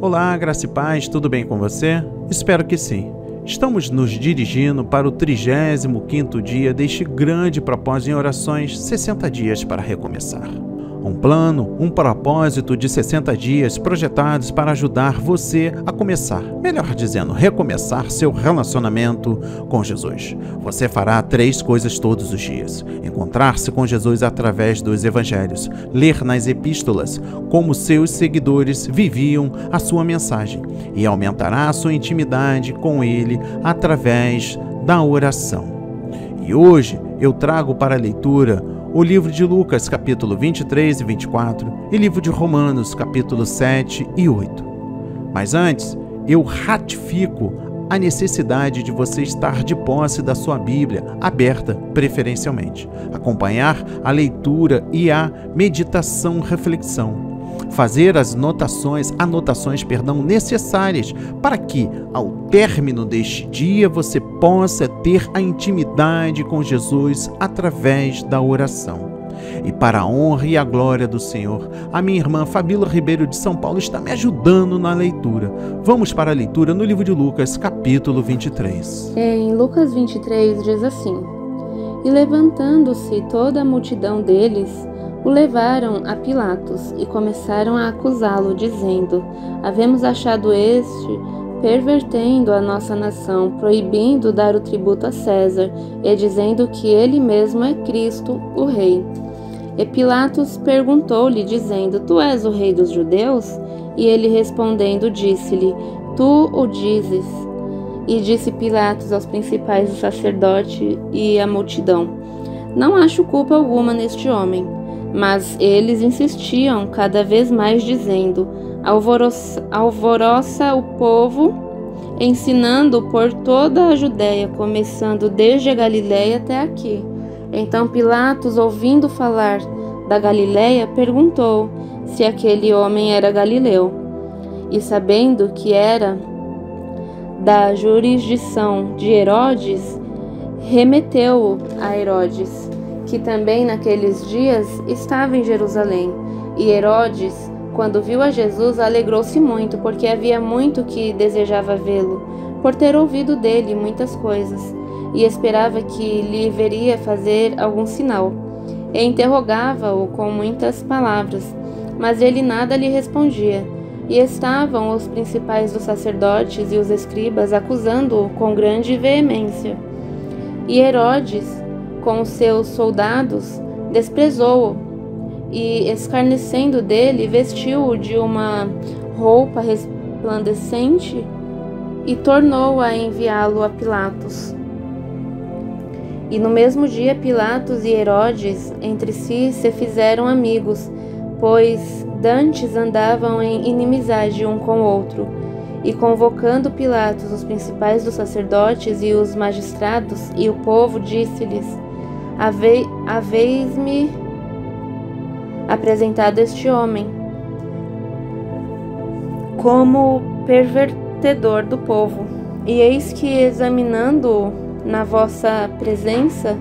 Olá, graça e paz, tudo bem com você? Espero que sim. Estamos nos dirigindo para o 35º dia deste grande propósito em orações 60 dias para recomeçar. Um plano, um propósito de 60 dias projetados para ajudar você a começar, melhor dizendo, recomeçar seu relacionamento com Jesus. Você fará 3 coisas todos os dias: encontrar-se com Jesus através dos evangelhos, ler nas epístolas como seus seguidores viviam a sua mensagem e aumentará a sua intimidade com Ele através da oração. E hoje eu trago para a leitura o livro de Lucas, capítulo 23 e 24, e livro de Romanos, capítulo 7 e 8. Mas antes, eu ratifico a necessidade de você estar de posse da sua Bíblia, aberta preferencialmente, acompanhar a leitura e a meditação, reflexão, fazer as anotações necessárias para que, ao término deste dia, você possa ter a intimidade com Jesus através da oração. E para a honra e a glória do Senhor, a minha irmã Fabíola Ribeiro de São Paulo está me ajudando na leitura. Vamos para a leitura no livro de Lucas, capítulo 23. Em Lucas 23 diz assim: E levantando-se toda a multidão deles, o levaram a Pilatos e começaram a acusá-lo, dizendo: Havemos achado este pervertendo a nossa nação, proibindo dar o tributo a César, e dizendo que ele mesmo é Cristo, o Rei. E Pilatos perguntou-lhe, dizendo: Tu és o Rei dos judeus? E ele respondendo disse-lhe: Tu o dizes. E disse Pilatos aos principais do sacerdote e à multidão: Não acho culpa alguma neste homem. Mas eles insistiam cada vez mais, dizendo: Alvoroça o povo, ensinando por toda a Judéia, começando desde a Galiléia até aqui. Então Pilatos, ouvindo falar da Galiléia, perguntou se aquele homem era galileu. E sabendo que era da jurisdição de Herodes, remeteu-o a Herodes, que também naqueles dias estava em Jerusalém. E Herodes, quando viu a Jesus, alegrou-se muito, porque havia muito que desejava vê-lo, por ter ouvido dele muitas coisas, e esperava que lhe veria fazer algum sinal. E interrogava-o com muitas palavras, mas ele nada lhe respondia. E estavam os principais dos sacerdotes e os escribas acusando-o com grande veemência. E Herodes, com os seus soldados, desprezou-o e, escarnecendo dele, vestiu-o de uma roupa resplandecente e tornou a enviá-lo a Pilatos. E no mesmo dia Pilatos e Herodes entre si se fizeram amigos, pois dantes andavam em inimizade um com o outro. E convocando Pilatos os principais dos sacerdotes e os magistrados e o povo, disse-lhes: Haveis-me apresentado este homem como pervertedor do povo, e eis que, examinando-o na vossa presença,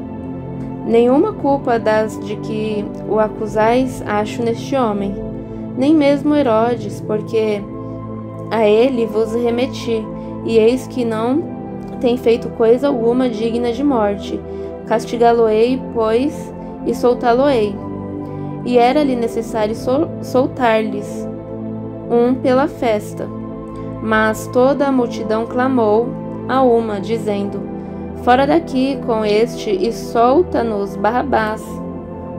nenhuma culpa das de que o acusais acho neste homem, nem mesmo Herodes, porque a ele vos remeti, e eis que não tem feito coisa alguma digna de morte. Castigá-lo-ei, pois, e soltá-lo-ei. E era-lhe necessário soltar-lhes um pela festa. Mas toda a multidão clamou a uma, dizendo: Fora daqui com este, e solta-nos Barrabás,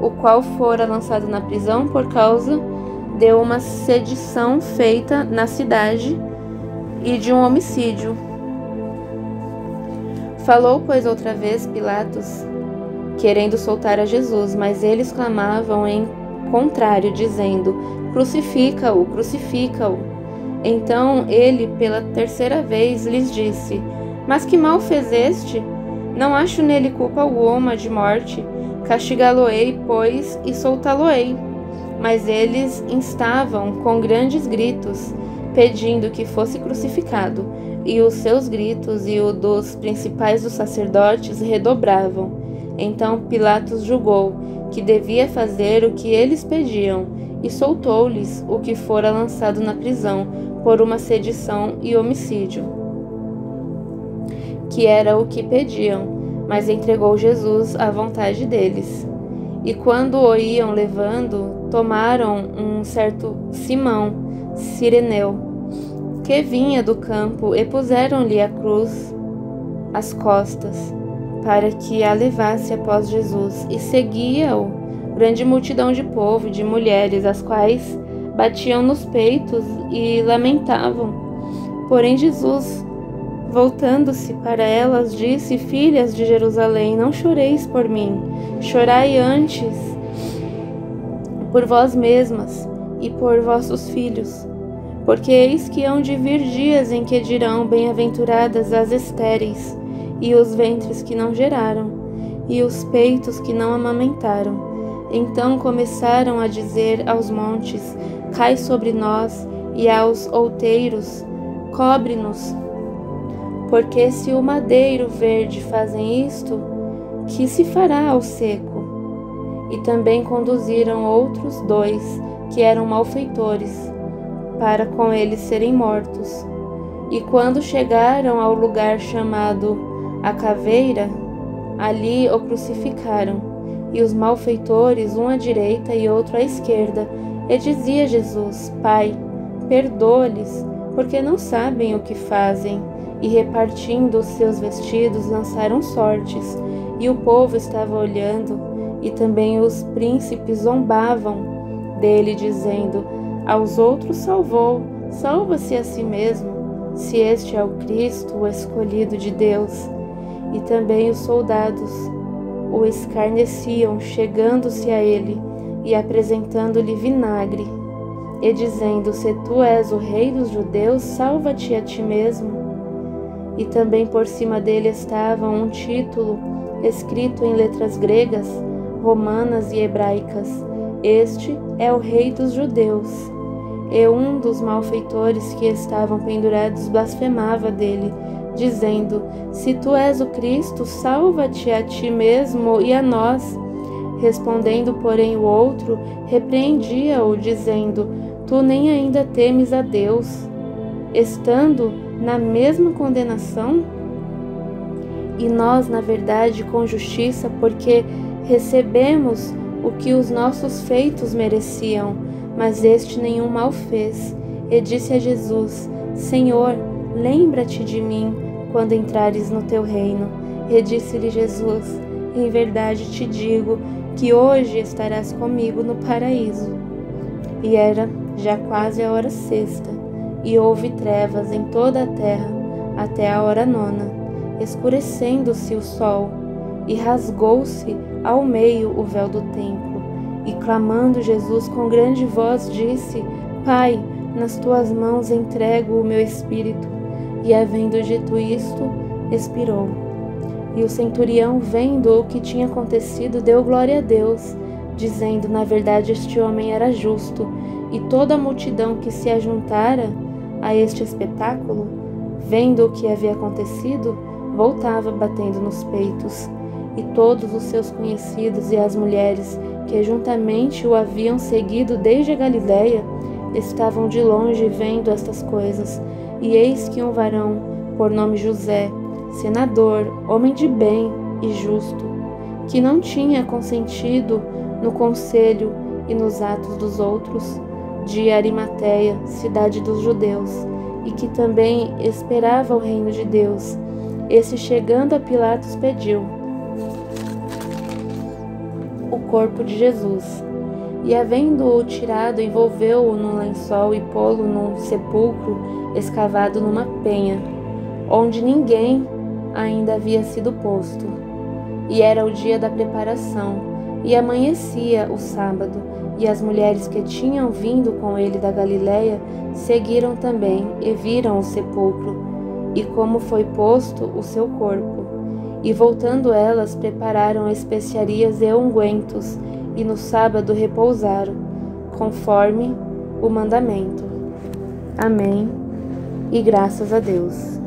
o qual fora lançado na prisão por causa de uma sedição feita na cidade e de um homicídio. Falou, pois, outra vez Pilatos, querendo soltar a Jesus, mas eles clamavam em contrário, dizendo: Crucifica-o, crucifica-o. Então ele, pela terceira vez, lhes disse: Mas que mal fez este? Não acho nele culpa alguma de morte. Castigá-lo-ei, pois, e soltá-lo-ei. Mas eles instavam com grandes gritos, pedindo que fosse crucificado. E os seus gritos e o dos principais dos sacerdotes redobravam. Então Pilatos julgou que devia fazer o que eles pediam, e soltou-lhes o que fora lançado na prisão, por uma sedição e homicídio, que era o que pediam, mas entregou Jesus à vontade deles. E quando o iam levando, tomaram um certo Simão, Cireneu, que vinha do campo, e puseram-lhe a cruz às costas, para que a levasse após Jesus. E seguia-o grande multidão de povo e de mulheres, as quais batiam nos peitos e lamentavam. Porém Jesus, voltando-se para elas, disse: Filhas de Jerusalém, não choreis por mim, chorai antes por vós mesmas e por vossos filhos. Porque eis que hão de vir dias em que dirão: bem-aventuradas as estéreis, e os ventres que não geraram, e os peitos que não amamentaram. Então começaram a dizer aos montes: cai sobre nós, e aos outeiros: cobre-nos. Porque se o madeiro verde fazem isto, que se fará ao seco? E também conduziram outros 2, que eram malfeitores, para com eles serem mortos. E quando chegaram ao lugar chamado a Caveira, ali o crucificaram, e os malfeitores, um à direita e outro à esquerda. E dizia Jesus: Pai, perdoa-lhes, porque não sabem o que fazem. E repartindo os seus vestidos, lançaram sortes. E o povo estava olhando, e também os príncipes zombavam dele, dizendo: aos outros salvou, salva-se a si mesmo, se este é o Cristo, o escolhido de Deus. E também os soldados o escarneciam, chegando-se a ele e apresentando-lhe vinagre, e dizendo: se tu és o rei dos judeus, salva-te a ti mesmo. E também por cima dele estava um título escrito em letras gregas, romanas e hebraicas: este é o rei dos judeus. E um dos malfeitores que estavam pendurados blasfemava dele, dizendo: se tu és o Cristo, salva-te a ti mesmo e a nós. Respondendo, porém, o outro repreendia-o, dizendo: tu nem ainda temes a Deus, estando na mesma condenação? E nós, na verdade, com justiça, porque recebemos o que os nossos feitos mereciam. Mas este nenhum mal fez. E disse a Jesus: Senhor, lembra-te de mim quando entrares no teu reino. E disse-lhe Jesus: em verdade te digo que hoje estarás comigo no paraíso. E era já quase a hora sexta, e houve trevas em toda a terra até a hora 9, escurecendo-se o sol, e rasgou-se ao meio o véu do templo. E clamando Jesus com grande voz, disse: Pai, nas tuas mãos entrego o meu espírito. E havendo dito isto, expirou. E o centurião, vendo o que tinha acontecido, deu glória a Deus, dizendo: na verdade este homem era justo. E toda a multidão que se ajuntara a este espetáculo, vendo o que havia acontecido, voltava batendo nos peitos. E todos os seus conhecidos e as mulheres que juntamente o haviam seguido desde a Galiléia estavam de longe vendo estas coisas. E eis que um varão, por nome José, senador, homem de bem e justo, que não tinha consentido no conselho e nos atos dos outros, de Arimateia, cidade dos judeus, e que também esperava o reino de Deus, esse, chegando a Pilatos, pediu o corpo de Jesus. E havendo-o tirado, envolveu-o num lençol e pô-lo num sepulcro escavado numa penha, onde ninguém ainda havia sido posto. E era o dia da preparação, e amanhecia o sábado. E as mulheres que tinham vindo com ele da Galiléia seguiram também e viram o sepulcro, e como foi posto o seu corpo. E voltando elas, prepararam especiarias e ungüentos, e no sábado repousaram, conforme o mandamento. Amém. E graças a Deus.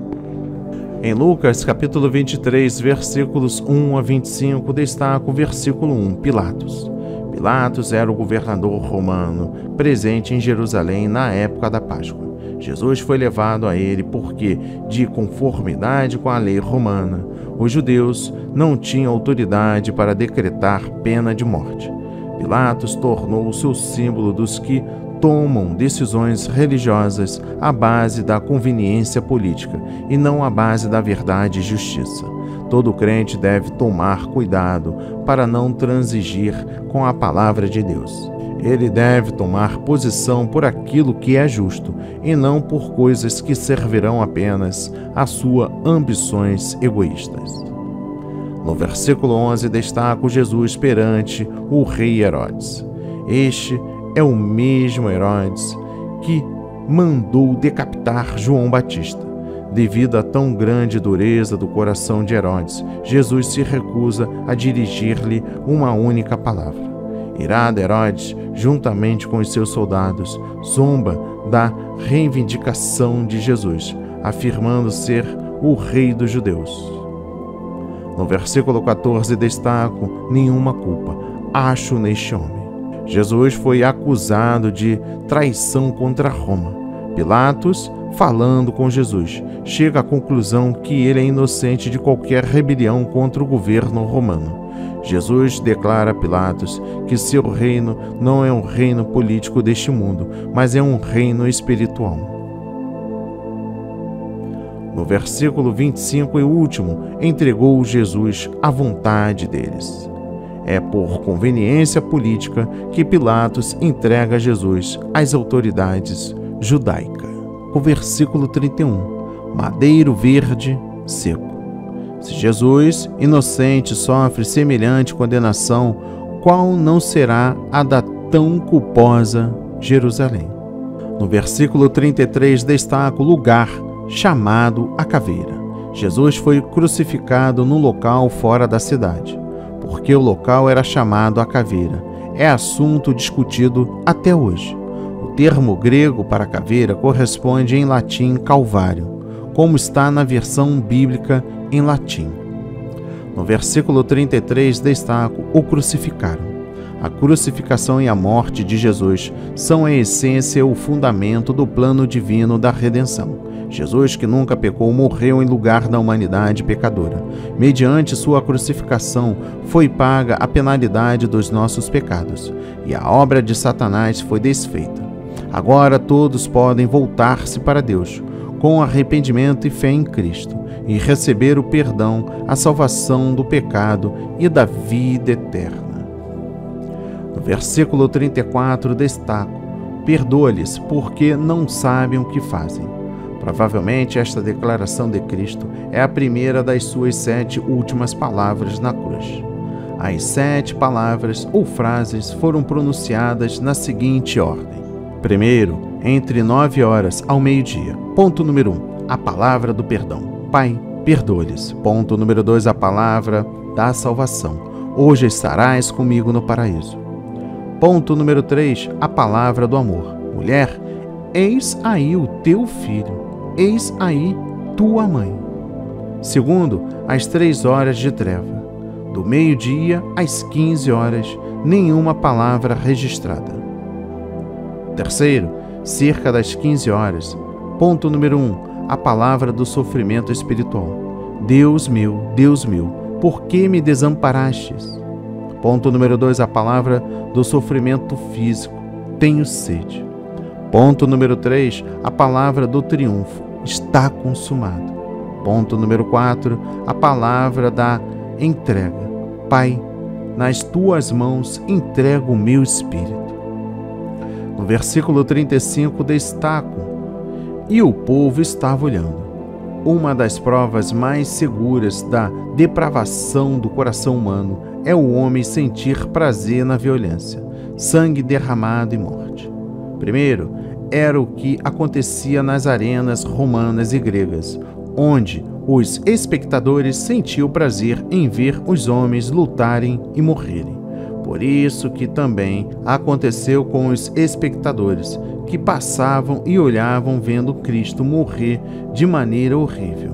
Em Lucas, capítulo 23, versículos 1 a 25, destaca o versículo 1, Pilatos. Pilatos era o governador romano, presente em Jerusalém na época da Páscoa. Jesus foi levado a ele porque, de conformidade com a lei romana, os judeus não tinham autoridade para decretar pena de morte. Pilatos tornou-se o símbolo dos que tomam decisões religiosas à base da conveniência política e não à base da verdade e justiça. Todo crente deve tomar cuidado para não transigir com a palavra de Deus. Ele deve tomar posição por aquilo que é justo e não por coisas que servirão apenas às suas ambições egoístas. No versículo 11 destaca Jesus perante o rei Herodes. Este é o mesmo Herodes que mandou decapitar João Batista. Devido a tão grande dureza do coração de Herodes, Jesus se recusa a dirigir-lhe uma única palavra. Irado Herodes, juntamente com os seus soldados, zomba da reivindicação de Jesus, afirmando ser o rei dos judeus. No versículo 14 destaco nenhuma culpa acho neste homem. Jesus foi acusado de traição contra Roma. Pilatos, falando com Jesus, chega à conclusão que ele é inocente de qualquer rebelião contra o governo romano. Jesus declara a Pilatos que seu reino não é um reino político deste mundo, mas é um reino espiritual. No versículo 25 e último, entregou Jesus à vontade deles. É por conveniência política que Pilatos entrega Jesus às autoridades judaicas. O versículo 31, madeiro verde seco. Se Jesus, inocente, sofre semelhante condenação, qual não será a da tão culposa Jerusalém? No versículo 33 destaca o lugar chamado a caveira. Jesus foi crucificado num local fora da cidade, porque o local era chamado a caveira. É assunto discutido até hoje. O termo grego para caveira corresponde em latim calvário, como está na versão bíblica em latim. No versículo 33 destaco o crucificaram. A crucificação e a morte de Jesus são a essência e o fundamento do plano divino da redenção. Jesus, que nunca pecou, morreu em lugar da humanidade pecadora. Mediante sua crucificação, foi paga a penalidade dos nossos pecados, e a obra de Satanás foi desfeita. Agora todos podem voltar-se para Deus, com arrependimento e fé em Cristo, e receber o perdão, a salvação do pecado e da vida eterna. No versículo 34 destaco: perdoa-lhes, porque não sabem o que fazem. Provavelmente esta declaração de Cristo é a primeira das suas 7 últimas palavras na cruz. As 7 palavras ou frases foram pronunciadas na seguinte ordem. Primeiro, entre 9 horas ao meio-dia. Ponto número 1, a palavra do perdão. Pai, perdoa-lhes. Ponto número 2, a palavra da salvação. Hoje estarás comigo no paraíso. Ponto número 3, a palavra do amor. Mulher, eis aí o teu filho. Eis aí tua mãe. Segundo, às 3 horas de treva. Do meio-dia às 15 horas, nenhuma palavra registrada. Terceiro, cerca das 15 horas. Ponto número 1, a palavra do sofrimento espiritual. Deus meu, por que me desamparastes? Ponto número 2, a palavra do sofrimento físico. Tenho sede. Ponto número 3, a palavra do triunfo. Está consumado. Ponto número 4, a palavra da entrega. Pai, nas tuas mãos entrego o meu espírito. No versículo 35 destaco: e o povo estava olhando. Uma das provas mais seguras da depravação do coração humano é o homem sentir prazer na violência, sangue derramado e morte. Primeiro, era o que acontecia nas arenas romanas e gregas, onde os espectadores sentiam prazer em ver os homens lutarem e morrerem. Por isso que também aconteceu com os espectadores, que passavam e olhavam vendo Cristo morrer de maneira horrível.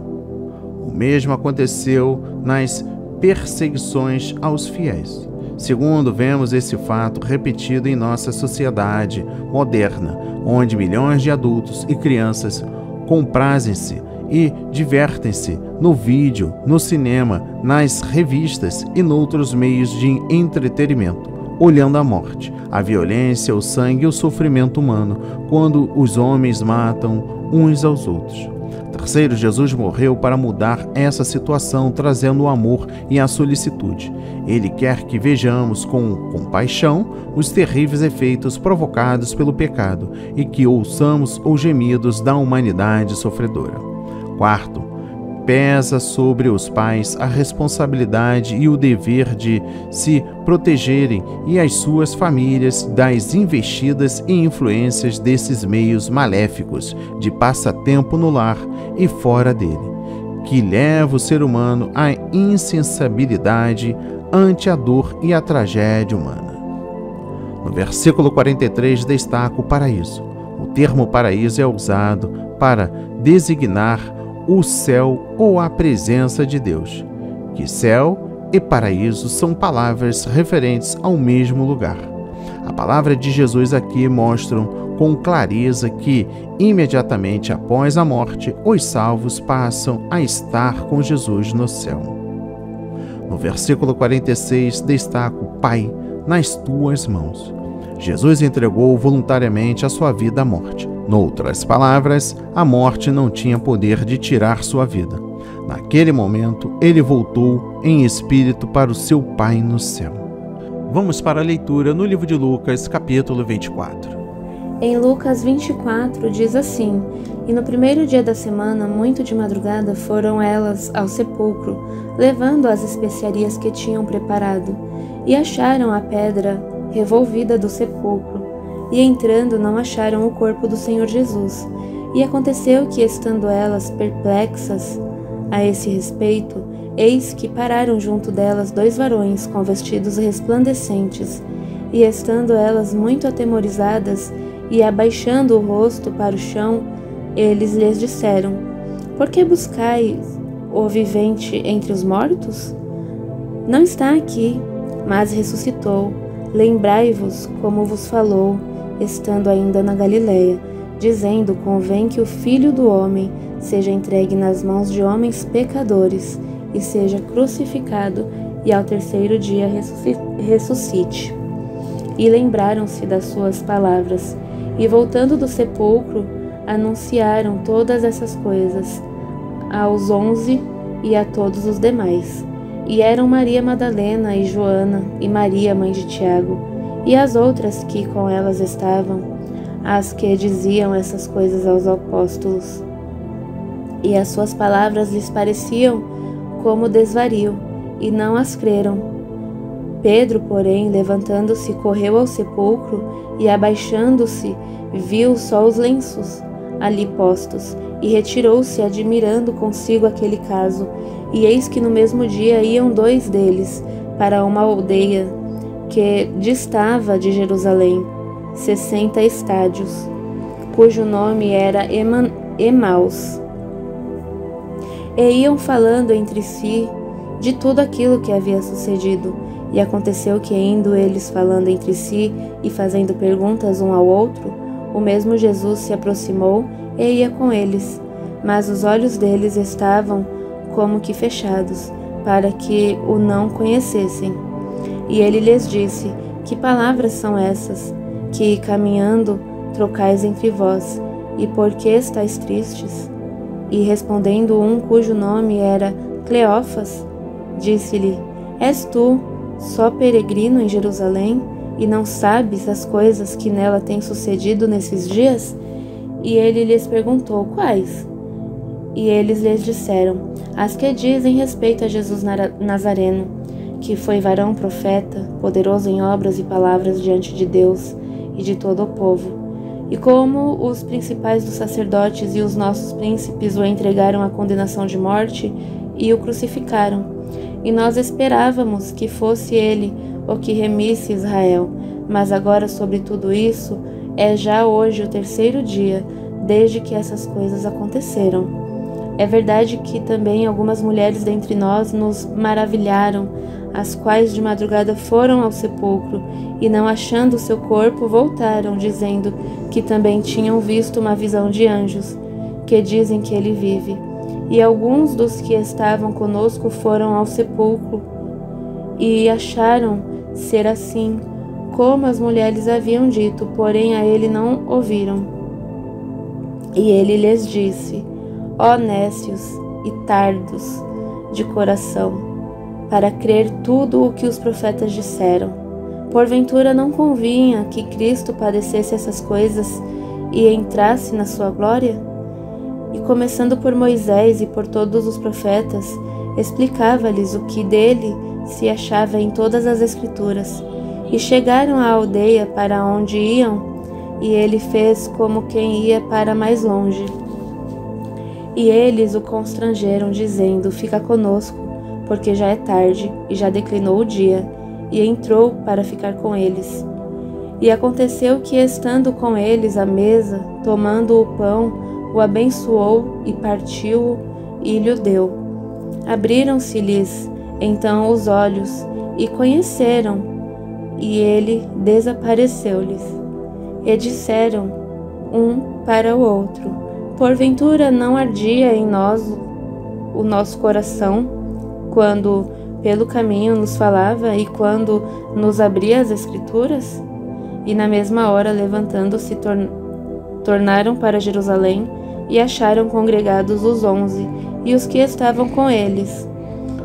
O mesmo aconteceu nas perseguições aos fiéis. Segundo, vemos esse fato repetido em nossa sociedade moderna, onde milhões de adultos e crianças comprazem-se e divertem-se no vídeo, no cinema, nas revistas e noutros meios de entretenimento, olhando a morte, a violência, o sangue e o sofrimento humano, quando os homens matam uns aos outros. Terceiro, Jesus morreu para mudar essa situação, trazendo o amor e a solicitude. Ele quer que vejamos com compaixão os terríveis efeitos provocados pelo pecado e que ouçamos os gemidos da humanidade sofredora. Quarto, pesa sobre os pais a responsabilidade e o dever de se protegerem e as suas famílias das investidas e influências desses meios maléficos de passatempo no lar e fora dele, que leva o ser humano à insensibilidade ante a dor e a tragédia humana. No versículo 43 destaca o paraíso. O termo paraíso é usado para designar o céu ou a presença de Deus, que céu e paraíso são palavras referentes ao mesmo lugar. A palavra de Jesus aqui mostram com clareza que, imediatamente após a morte, os salvos passam a estar com Jesus no céu. No versículo 46 destaca o Pai nas tuas mãos. Jesus entregou voluntariamente a sua vida à morte. Noutras palavras, a morte não tinha poder de tirar sua vida. Naquele momento, ele voltou em espírito para o seu Pai no céu. Vamos para a leitura no livro de Lucas, capítulo 24. Em Lucas 24 diz assim: E no primeiro dia da semana, muito de madrugada, foram elas ao sepulcro, levando as especiarias que tinham preparado, e acharam a pedra revolvida do sepulcro. E entrando, não acharam o corpo do Senhor Jesus. E aconteceu que, estando elas perplexas a esse respeito, eis que pararam junto delas 2 varões com vestidos resplandecentes. E estando elas muito atemorizadas e abaixando o rosto para o chão, eles lhes disseram: Por que buscais o vivente entre os mortos? Não está aqui, mas ressuscitou. Lembrai-vos como vos falou, estando ainda na Galiléia, dizendo: Convém que o Filho do Homem seja entregue nas mãos de homens pecadores e seja crucificado, e ao terceiro dia ressuscite. E lembraram-se das suas palavras, e voltando do sepulcro, anunciaram todas essas coisas aos 11 e a todos os demais. E eram Maria Madalena e Joana e Maria, mãe de Tiago, e as outras que com elas estavam, as que diziam essas coisas aos apóstolos. E as suas palavras lhes pareciam como desvario, e não as creram. Pedro, porém, levantando-se, correu ao sepulcro, e abaixando-se, viu só os lenços ali postos, e retirou-se, admirando consigo aquele caso. E eis que no mesmo dia iam 2 deles para uma aldeia que distava de Jerusalém 60 estádios, cujo nome era Emaus. E iam falando entre si de tudo aquilo que havia sucedido. E aconteceu que, indo eles falando entre si e fazendo perguntas um ao outro, o mesmo Jesus se aproximou e ia com eles, mas os olhos deles estavam como que fechados, para que o não conhecessem. E ele lhes disse: Que palavras são essas, que, caminhando, trocais entre vós, e por que estáis tristes? E respondendo um cujo nome era Cleófas, disse-lhe: És tu só peregrino em Jerusalém, e não sabes as coisas que nela têm sucedido nesses dias? E ele lhes perguntou: Quais? E eles lhes disseram: As que dizem respeito a Jesus Nazareno, que foi varão profeta, poderoso em obras e palavras diante de Deus e de todo o povo. E como os principais dos sacerdotes e os nossos príncipes o entregaram à condenação de morte e o crucificaram. E nós esperávamos que fosse ele o que remisse Israel. Mas agora, sobre tudo isso, é já hoje o 3º dia desde que essas coisas aconteceram. É verdade que também algumas mulheres dentre nós nos maravilharam as quais de madrugada foram ao sepulcro, e não achando o seu corpo, voltaram, dizendo que também tinham visto uma visão de anjos, que dizem que ele vive. E alguns dos que estavam conosco foram ao sepulcro, e acharam ser assim, como as mulheres haviam dito, porém a ele não ouviram. E ele lhes disse: ó nécios e tardos de coração, para crer tudo o que os profetas disseram. Porventura não convinha que Cristo padecesse essas coisas e entrasse na sua glória? E começando por Moisés e por todos os profetas, explicava-lhes o que dele se achava em todas as Escrituras. E chegaram à aldeia para onde iam, e ele fez como quem ia para mais longe. E eles o constrangeram, dizendo: fica conosco, porque já é tarde e já declinou o dia. E entrou para ficar com eles. E aconteceu que, estando com eles à mesa, tomando o pão, o abençoou e partiu-o e lhe deu. Abriram-se-lhes então os olhos e conheceram, e ele desapareceu-lhes. E disseram um para o outro: porventura não ardia em nós o nosso coração, quando pelo caminho nos falava e quando nos abria as Escrituras? E na mesma hora, levantando-se, tornaram para Jerusalém, e acharam congregados os 11 e os que estavam com eles,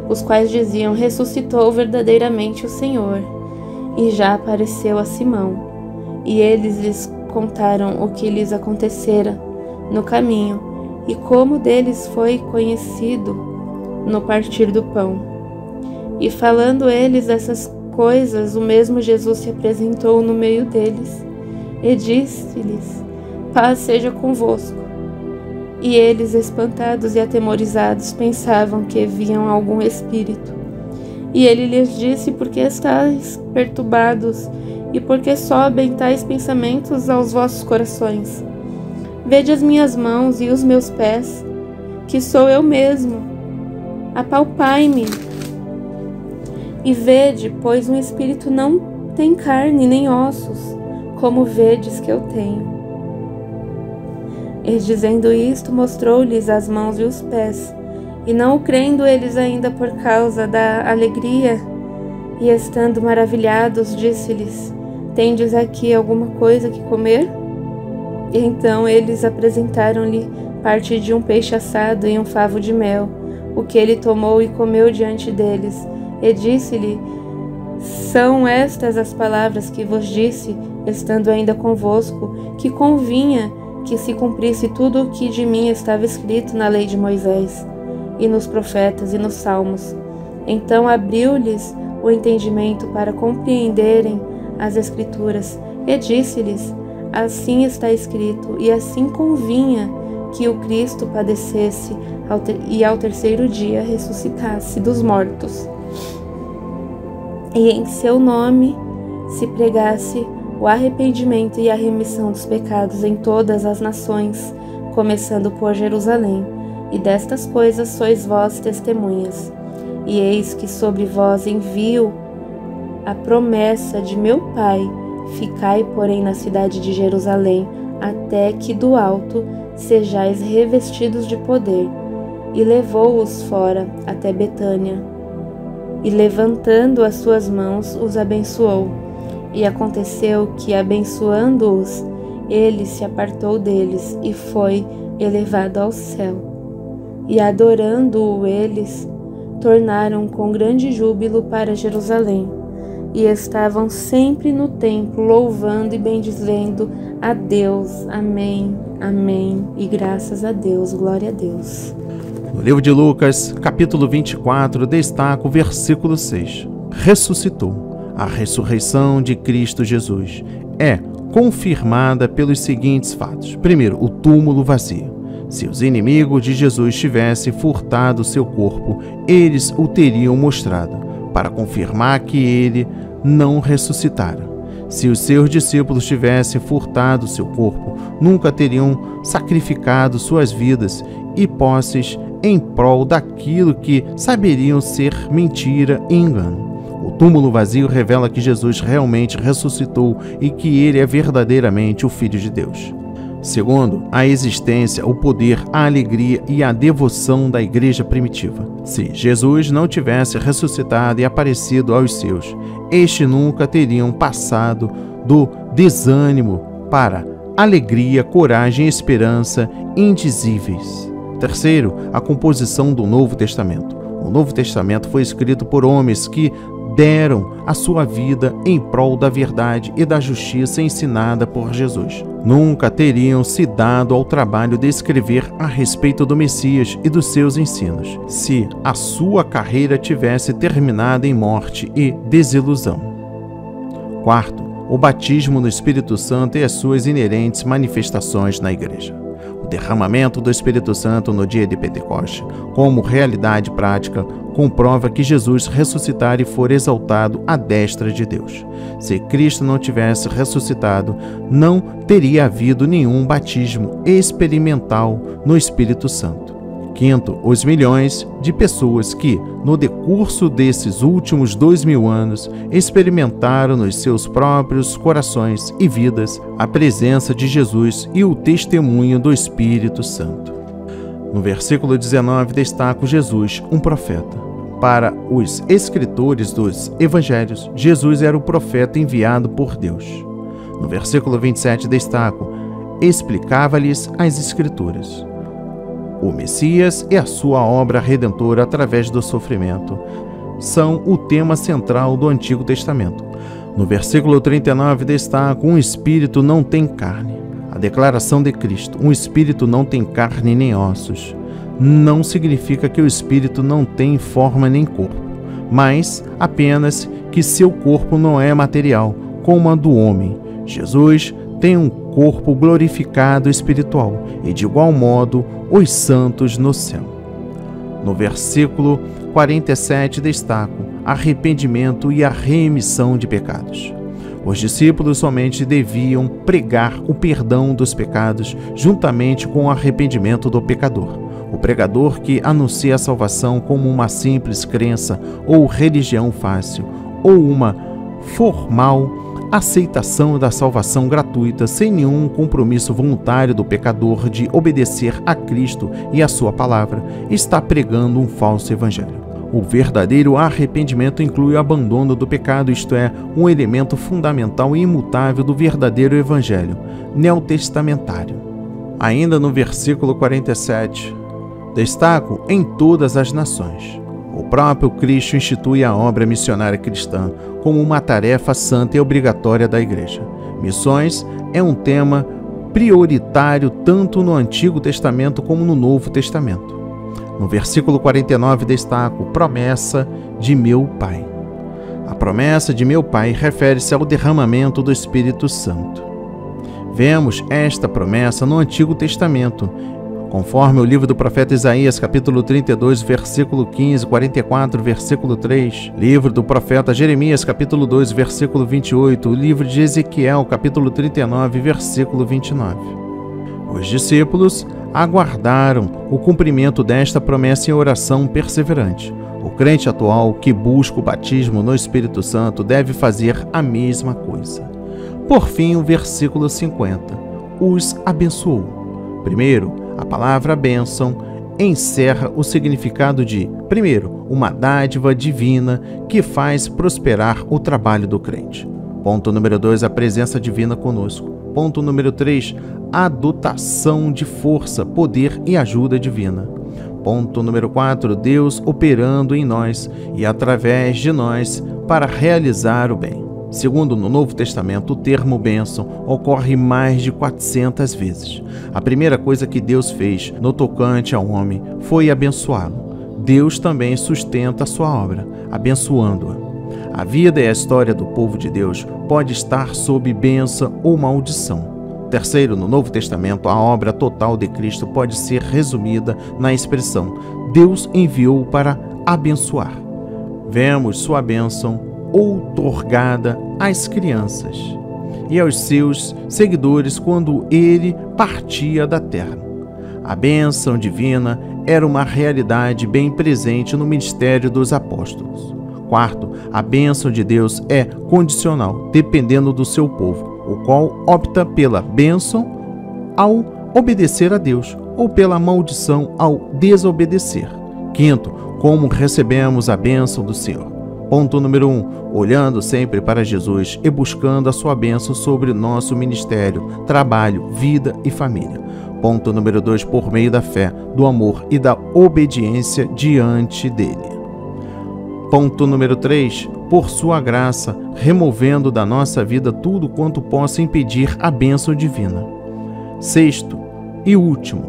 os quais diziam: ressuscitou verdadeiramente o Senhor, e já apareceu a Simão. E eles lhes contaram o que lhes acontecera no caminho, e como deles foi conhecido no partir do pão. E falando eles essas coisas, o mesmo Jesus se apresentou no meio deles, e disse-lhes: paz seja convosco. E eles, espantados e atemorizados, pensavam que viam algum espírito. E ele lhes disse: por que estáis perturbados, e por que sobem tais pensamentos aos vossos corações? Vede as minhas mãos e os meus pés, que sou eu mesmo. Apalpai-me e vede, pois um espírito não tem carne nem ossos, como vedes que eu tenho. E dizendo isto, mostrou-lhes as mãos e os pés. E não o crendo eles ainda por causa da alegria, e estando maravilhados, disse-lhes: tendes aqui alguma coisa que comer? E então eles apresentaram-lhe parte de um peixe assado e um favo de mel, o que ele tomou e comeu diante deles. E disse-lhe: são estas as palavras que vos disse, estando ainda convosco, que convinha que se cumprisse tudo o que de mim estava escrito na lei de Moisés, e nos profetas e nos salmos. Então abriu-lhes o entendimento para compreenderem as Escrituras, e disse-lhes: assim está escrito, e assim convinha que o Cristo padecesse e ao terceiro dia ressuscitasse dos mortos, e em seu nome se pregasse o arrependimento e a remissão dos pecados em todas as nações, começando por Jerusalém. E destas coisas sois vós testemunhas. E eis que sobre vós envio a promessa de meu Pai. Ficai, porém, na cidade de Jerusalém, até que do alto sejais revestidos de poder. E levou-os fora até Betânia, e levantando as suas mãos, os abençoou. E aconteceu que, abençoando-os, ele se apartou deles e foi elevado ao céu. E adorando-o eles, tornaram com grande júbilo para Jerusalém. E estavam sempre no templo, louvando e bendizendo a Deus. Amém, amém. E graças a Deus, glória a Deus. No livro de Lucas, capítulo 24, destaca o versículo 6. Ressuscitou. A ressurreição de Cristo Jesus é confirmada pelos seguintes fatos. Primeiro, o túmulo vazio. Se os inimigos de Jesus tivessem furtado seu corpo, eles o teriam mostrado, para confirmar que ele não ressuscitara. Se os seus discípulos tivessem furtado seu corpo, nunca teriam sacrificado suas vidas e posses em prol daquilo que saberiam ser mentira e engano. túmulo vazio revela que Jesus realmente ressuscitou e que ele é verdadeiramente o Filho de Deus. Segundo, a existência, o poder, a alegria e a devoção da igreja primitiva. Se Jesus não tivesse ressuscitado e aparecido aos seus, estes nunca teriam passado do desânimo para alegria, coragem e esperança indizíveis. Terceiro, a composição do Novo Testamento. O Novo Testamento foi escrito por homens que deram a sua vida em prol da verdade e da justiça ensinada por Jesus. Nunca teriam se dado ao trabalho de escrever a respeito do Messias e dos seus ensinos, se a sua carreira tivesse terminado em morte e desilusão. Quarto, o batismo no Espírito Santo e as suas inerentes manifestações na igreja. O derramamento do Espírito Santo no dia de Pentecoste, como realidade prática, comprova que Jesus ressuscitara e for exaltado à destra de Deus. Se Cristo não tivesse ressuscitado, não teria havido nenhum batismo experimental no Espírito Santo. Quinto, os milhões de pessoas que, no decurso desses últimos 2000 anos, experimentaram nos seus próprios corações e vidas a presença de Jesus e o testemunho do Espírito Santo. No versículo 19 destaca Jesus, um profeta. Para os escritores dos evangelhos, Jesus era o profeta enviado por Deus. No versículo 27 destaco, explicava-lhes as Escrituras. O Messias e a sua obra redentora através do sofrimento são o tema central do Antigo Testamento. No versículo 39 destaca, um espírito não tem carne. A declaração de Cristo, um espírito não tem carne nem ossos, não significa que o espírito não tem forma nem corpo, mas apenas que seu corpo não é material, como a do homem. Jesus tem um corpo glorificado espiritual e, de igual modo, os santos no céu. No versículo 47 destaco arrependimento e a remissão de pecados. Os discípulos somente deviam pregar o perdão dos pecados juntamente com o arrependimento do pecador. O pregador que anuncia a salvação como uma simples crença ou religião fácil, ou uma formal aceitação da salvação gratuita sem nenhum compromisso voluntário do pecador de obedecer a Cristo e a sua palavra, está pregando um falso evangelho. O verdadeiro arrependimento inclui o abandono do pecado, isto é, um elemento fundamental e imutável do verdadeiro evangelho neotestamentário. Ainda no versículo 47, destaco em todas as nações. O próprio Cristo institui a obra missionária cristã como uma tarefa santa e obrigatória da Igreja. Missões é um tema prioritário tanto no Antigo Testamento como no Novo Testamento. No versículo 49 destaco, promessa de meu Pai. A promessa de meu Pai refere-se ao derramamento do Espírito Santo. Vemos esta promessa no Antigo Testamento, conforme o livro do profeta Isaías, capítulo 32, versículo 15, 44, versículo 3, livro do profeta Jeremias, capítulo 2, versículo 28, o livro de Ezequiel, capítulo 39, versículo 29. Os discípulos aguardaram o cumprimento desta promessa em oração perseverante. O crente atual que busca o batismo no Espírito Santo deve fazer a mesma coisa. Por fim, o versículo 50, os abençoou. Primeiro, a palavra bênção encerra o significado de, primeiro, uma dádiva divina que faz prosperar o trabalho do crente. Ponto número 2, a presença divina conosco. Ponto número 3, a dotação de força, poder e ajuda divina. Ponto número 4, Deus operando em nós e através de nós para realizar o bem. Segundo, no Novo Testamento, o termo bênção ocorre mais de 400 vezes. A primeira coisa que Deus fez no tocante ao homem foi abençoá-lo. Deus também sustenta a sua obra, abençoando-a. A vida e a história do povo de Deus pode estar sob bênção ou maldição. Terceiro, no Novo Testamento, a obra total de Cristo pode ser resumida na expressão Deus enviou para abençoar. Vemos sua bênção outorgada às crianças e aos seus seguidores quando ele partia da terra. A bênção divina era uma realidade bem presente no ministério dos apóstolos. Quarto, a bênção de Deus é condicional, dependendo do seu povo, o qual opta pela bênção ao obedecer a Deus ou pela maldição ao desobedecer. Quinto, como recebemos a bênção do Senhor? Ponto número 1, olhando sempre para Jesus e buscando a sua bênção sobre nosso ministério, trabalho, vida e família. Ponto número 2, por meio da fé, do amor e da obediência diante dele. Ponto número 3, por sua graça, removendo da nossa vida tudo quanto possa impedir a bênção divina. Sexto e último,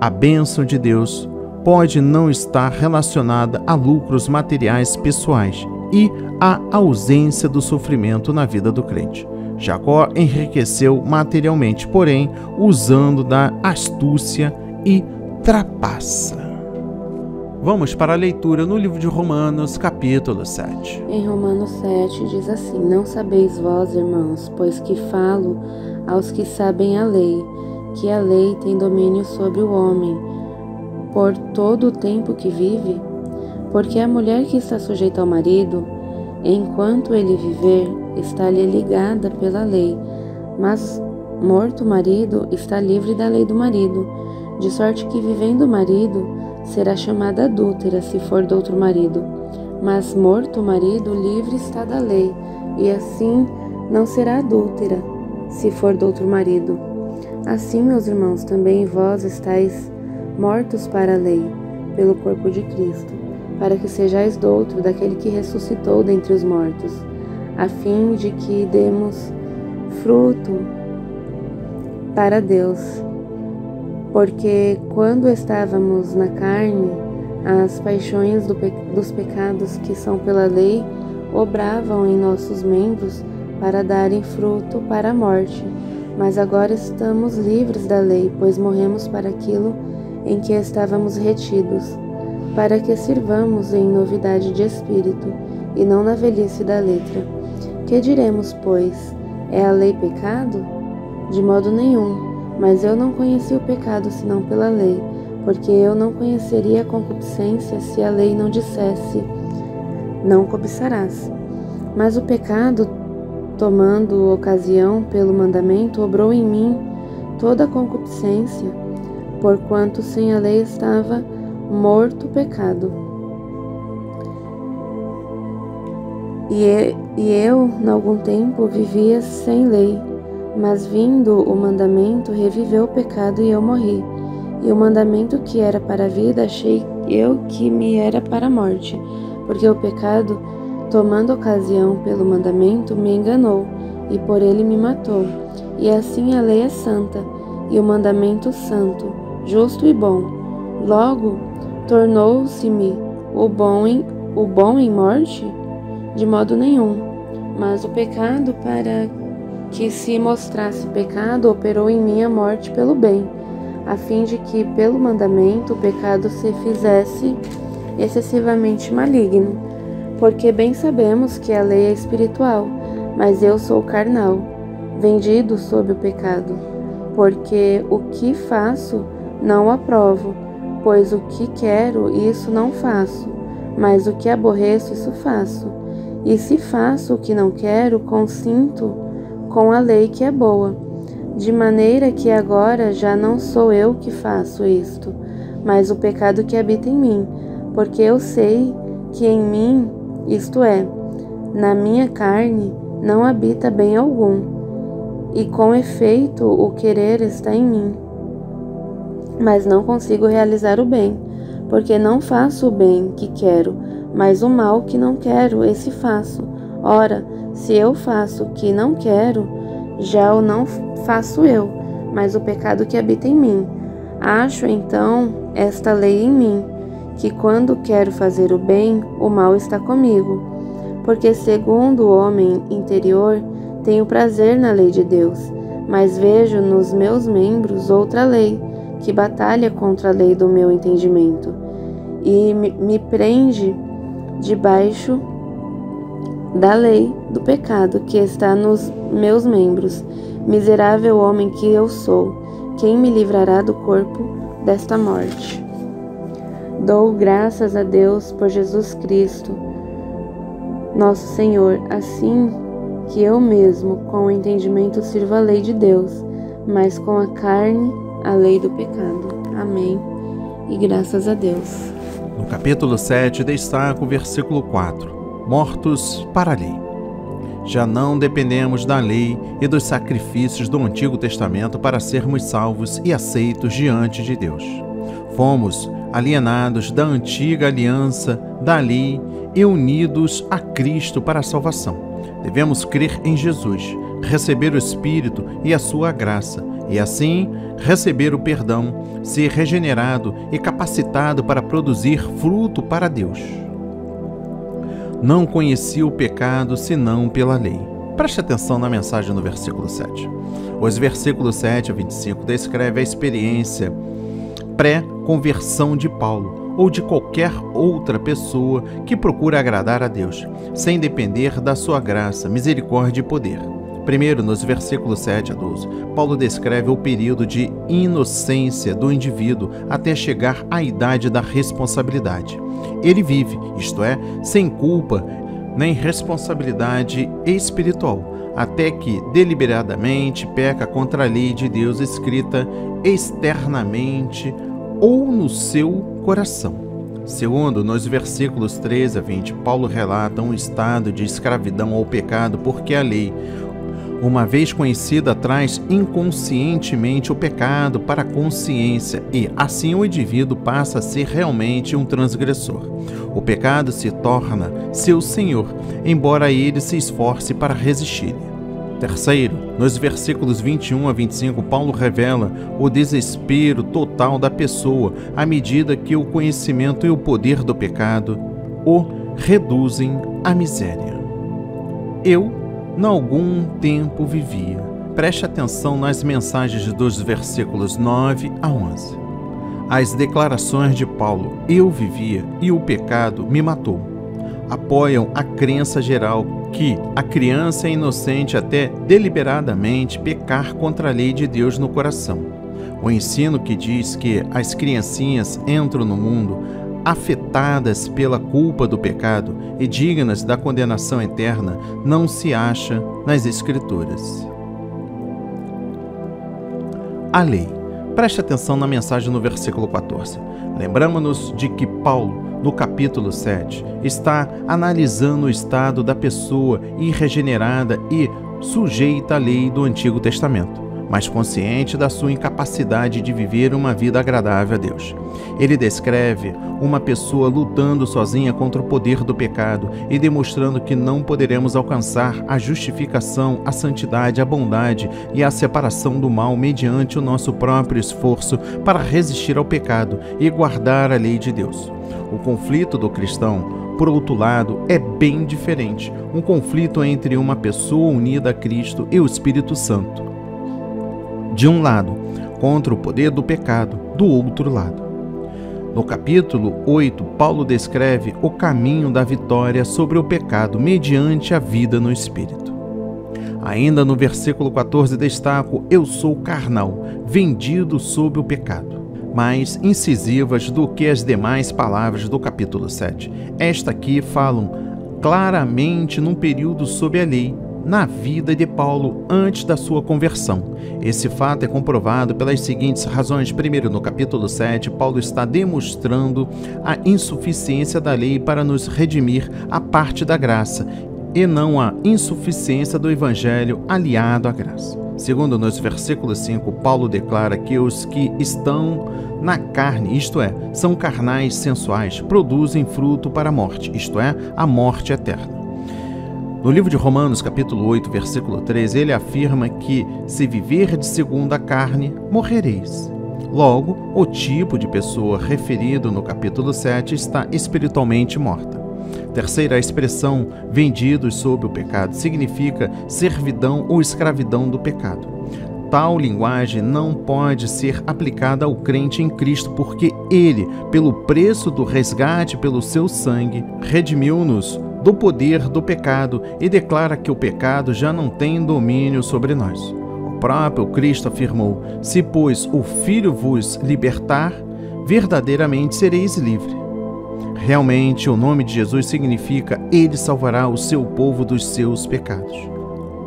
a bênção de Deus pode não estar relacionada a lucros materiais pessoais e à ausência do sofrimento na vida do crente. Jacó enriqueceu materialmente, porém, usando da astúcia e trapaça. Vamos para a leitura no livro de Romanos, capítulo 7. Em Romanos 7 diz assim: Não sabeis vós, irmãos, pois que falo aos que sabem a lei, que a lei tem domínio sobre o homem, por todo o tempo que vive? Porque a mulher que está sujeita ao marido, enquanto ele viver, está-lhe ligada pela lei, mas morto o marido, está livre da lei do marido, de sorte que vivendo o marido, será chamada adúltera se for do outro marido. Mas morto o marido, livre está da lei, e assim não será adúltera se for do outro marido. Assim, meus irmãos, também vós estáis mortos para a lei, pelo corpo de Cristo, para que sejais douto daquele que ressuscitou dentre os mortos, a fim de que demos fruto para Deus. Porque quando estávamos na carne, as paixões dos pecados que são pela lei obravam em nossos membros para darem fruto para a morte. Mas agora estamos livres da lei, pois morremos para aquilo em que estávamos retidos, para que sirvamos em novidade de espírito, e não na velhice da letra. Que diremos, pois? É a lei pecado? De modo nenhum. Mas eu não conheci o pecado senão pela lei, porque eu não conheceria a concupiscência se a lei não dissesse: não cobiçarás. Mas o pecado, tomando ocasião pelo mandamento, obrou em mim toda a concupiscência, porquanto sem a lei estava morto o pecado. E eu, em algum tempo, vivia sem lei, mas vindo o mandamento, reviveu o pecado e eu morri. E o mandamento que era para a vida, achei eu que me era para a morte, porque o pecado, tomando ocasião pelo mandamento, me enganou, e por ele me matou. E assim a lei é santa, e o mandamento santo, justo e bom. Logo, tornou-se-me o bom em morte? De modo nenhum. Mas o pecado, para que se mostrasse pecado, operou em mim a morte pelo bem, a fim de que, pelo mandamento, o pecado se fizesse excessivamente maligno. Porque bem sabemos que a lei é espiritual, mas eu sou carnal, vendido sob o pecado. Porque o que faço não o aprovo, pois o que quero, isso não faço, mas o que aborreço, isso faço. E se faço o que não quero, consinto com a lei que é boa, de maneira que agora já não sou eu que faço isto, mas o pecado que habita em mim, porque eu sei que em mim, isto é, na minha carne, não habita bem algum, e com efeito o querer está em mim, mas não consigo realizar o bem, porque não faço o bem que quero, mas o mal que não quero, esse faço. Ora, se eu faço o que não quero, já o não faço eu, mas o pecado que habita em mim. Acho então esta lei em mim, que quando quero fazer o bem, o mal está comigo. Porque segundo o homem interior, tenho prazer na lei de Deus, mas vejo nos meus membros outra lei, que batalha contra a lei do meu entendimento, e me prende debaixo da lei do pecado que está nos meus membros. Miserável homem que eu sou, quem me livrará do corpo desta morte? Dou graças a Deus por Jesus Cristo, nosso Senhor, assim que eu mesmo, com o entendimento, sirvo a lei de Deus, mas com a carne, a lei do pecado. Amém. E graças a Deus. No capítulo 7, destaca o versículo 4. Mortos para a lei. Já não dependemos da lei e dos sacrifícios do Antigo Testamento para sermos salvos e aceitos diante de Deus. Fomos alienados da antiga aliança, da lei, e unidos a Cristo para a salvação. Devemos crer em Jesus, receber o Espírito e a sua graça, e assim receber o perdão, ser regenerado e capacitado para produzir fruto para Deus. Não conheci o pecado senão pela lei. Preste atenção na mensagem no versículo 7. Os versículos 7 a 25 descreve a experiência pré-conversão de Paulo, ou de qualquer outra pessoa que procura agradar a Deus, sem depender da sua graça, misericórdia e poder. Primeiro, nos versículos 7 a 12, Paulo descreve o período de inocência do indivíduo até chegar à idade da responsabilidade. Ele vive, isto é, sem culpa nem responsabilidade espiritual, até que deliberadamente peca contra a lei de Deus escrita externamente ou no seu coração. Segundo, nos versículos 13 a 20, Paulo relata um estado de escravidão ao pecado porque a lei, uma vez conhecida, traz inconscientemente o pecado para a consciência e, assim, o indivíduo passa a ser realmente um transgressor. O pecado se torna seu senhor, embora ele se esforce para resistir. Terceiro, nos versículos 21 a 25, Paulo revela o desespero total da pessoa à medida que o conhecimento e o poder do pecado o reduzem à miséria. Eu, em algum tempo, vivia. Preste atenção nas mensagens dos versículos 9 a 11. As declarações de Paulo, eu vivia e o pecado me matou, apoiam a crença geral que a criança é inocente até deliberadamente pecar contra a lei de Deus no coração. O ensino que diz que as criancinhas entram no mundo afetadas pela culpa do pecado e dignas da condenação eterna não se acha nas Escrituras. A lei. Preste atenção na mensagem no versículo 14. Lembramos-nos de que Paulo, no capítulo 7, está analisando o estado da pessoa irregenerada e sujeita à lei do Antigo Testamento, mas consciente da sua incapacidade de viver uma vida agradável a Deus. Ele descreve uma pessoa lutando sozinha contra o poder do pecado e demonstrando que não poderemos alcançar a justificação, a santidade, a bondade e a separação do mal mediante o nosso próprio esforço para resistir ao pecado e guardar a lei de Deus. O conflito do cristão, por outro lado, é bem diferente. Um conflito entre uma pessoa unida a Cristo e o Espírito Santo, de um lado, contra o poder do pecado, do outro lado. No capítulo 8, Paulo descreve o caminho da vitória sobre o pecado mediante a vida no Espírito. Ainda no versículo 14 destaco, eu sou carnal, vendido sob o pecado. Mais incisivas do que as demais palavras do capítulo 7. Esta aqui falam claramente num período sob a lei, na vida de Paulo antes da sua conversão. Esse fato é comprovado pelas seguintes razões. Primeiro, no capítulo 7, Paulo está demonstrando a insuficiência da lei para nos redimir a parte da graça e não a insuficiência do evangelho aliado à graça. Segundo, nos versículos 5, Paulo declara que os que estão na carne, isto é, são carnais sensuais, produzem fruto para a morte, isto é, a morte eterna. No livro de Romanos, capítulo 8, versículo 13, ele afirma que, se viverdes segundo a carne, morrereis. Logo, o tipo de pessoa referido no capítulo 7 está espiritualmente morta. Terceira, a expressão vendidos sob o pecado significa servidão ou escravidão do pecado. Tal linguagem não pode ser aplicada ao crente em Cristo, porque ele, pelo preço do resgate pelo seu sangue, redimiu-nos do poder do pecado e declara que o pecado já não tem domínio sobre nós. O próprio Cristo afirmou: se, pois, o Filho vos libertar, verdadeiramente sereis livres. Realmente, o nome de Jesus significa Ele salvará o seu povo dos seus pecados.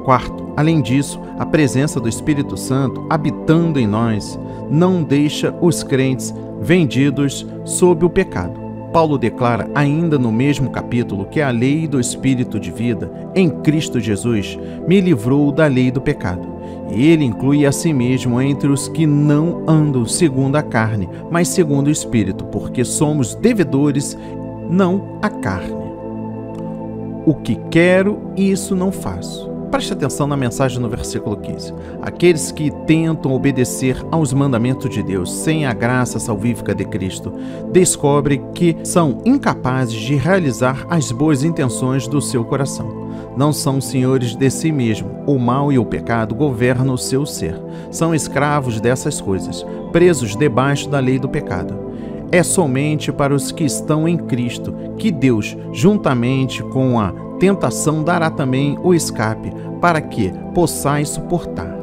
Quarto, além disso, a presença do Espírito Santo habitando em nós não deixa os crentes vendidos sob o pecado. Paulo declara ainda no mesmo capítulo que a lei do Espírito de vida em Cristo Jesus me livrou da lei do pecado. E ele inclui a si mesmo entre os que não andam segundo a carne, mas segundo o Espírito, porque somos devedores, não a carne. O que quero, isso não faço. Preste atenção na mensagem no versículo 15. Aqueles que tentam obedecer aos mandamentos de Deus sem a graça salvífica de Cristo descobrem que são incapazes de realizar as boas intenções do seu coração. Não são senhores de si mesmo. O mal e o pecado governam o seu ser. São escravos dessas coisas, presos debaixo da lei do pecado. É somente para os que estão em Cristo que Deus, juntamente com a tentação, dará também o escape, para que possais suportar.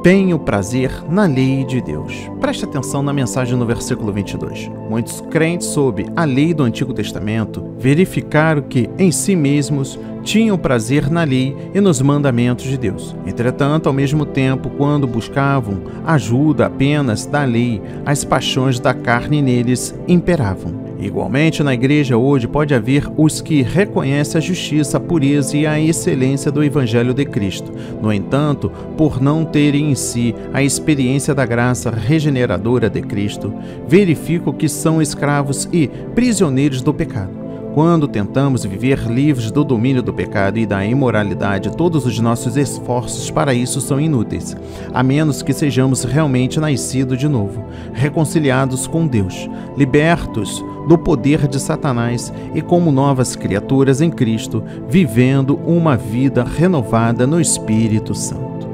Tenho prazer na lei de Deus. Preste atenção na mensagem no versículo 22. Muitos crentes sob a lei do Antigo Testamento verificaram que em si mesmos tinham prazer na lei e nos mandamentos de Deus. Entretanto, ao mesmo tempo, quando buscavam ajuda apenas da lei, as paixões da carne neles imperavam. Igualmente, na igreja hoje pode haver os que reconhecem a justiça, a pureza e a excelência do Evangelho de Cristo. No entanto, por não terem em si a experiência da graça regeneradora de Cristo, verificam que são escravos e prisioneiros do pecado. Quando tentamos viver livres do domínio do pecado e da imoralidade, todos os nossos esforços para isso são inúteis, a menos que sejamos realmente nascidos de novo, reconciliados com Deus, libertos do poder de Satanás e como novas criaturas em Cristo, vivendo uma vida renovada no Espírito Santo.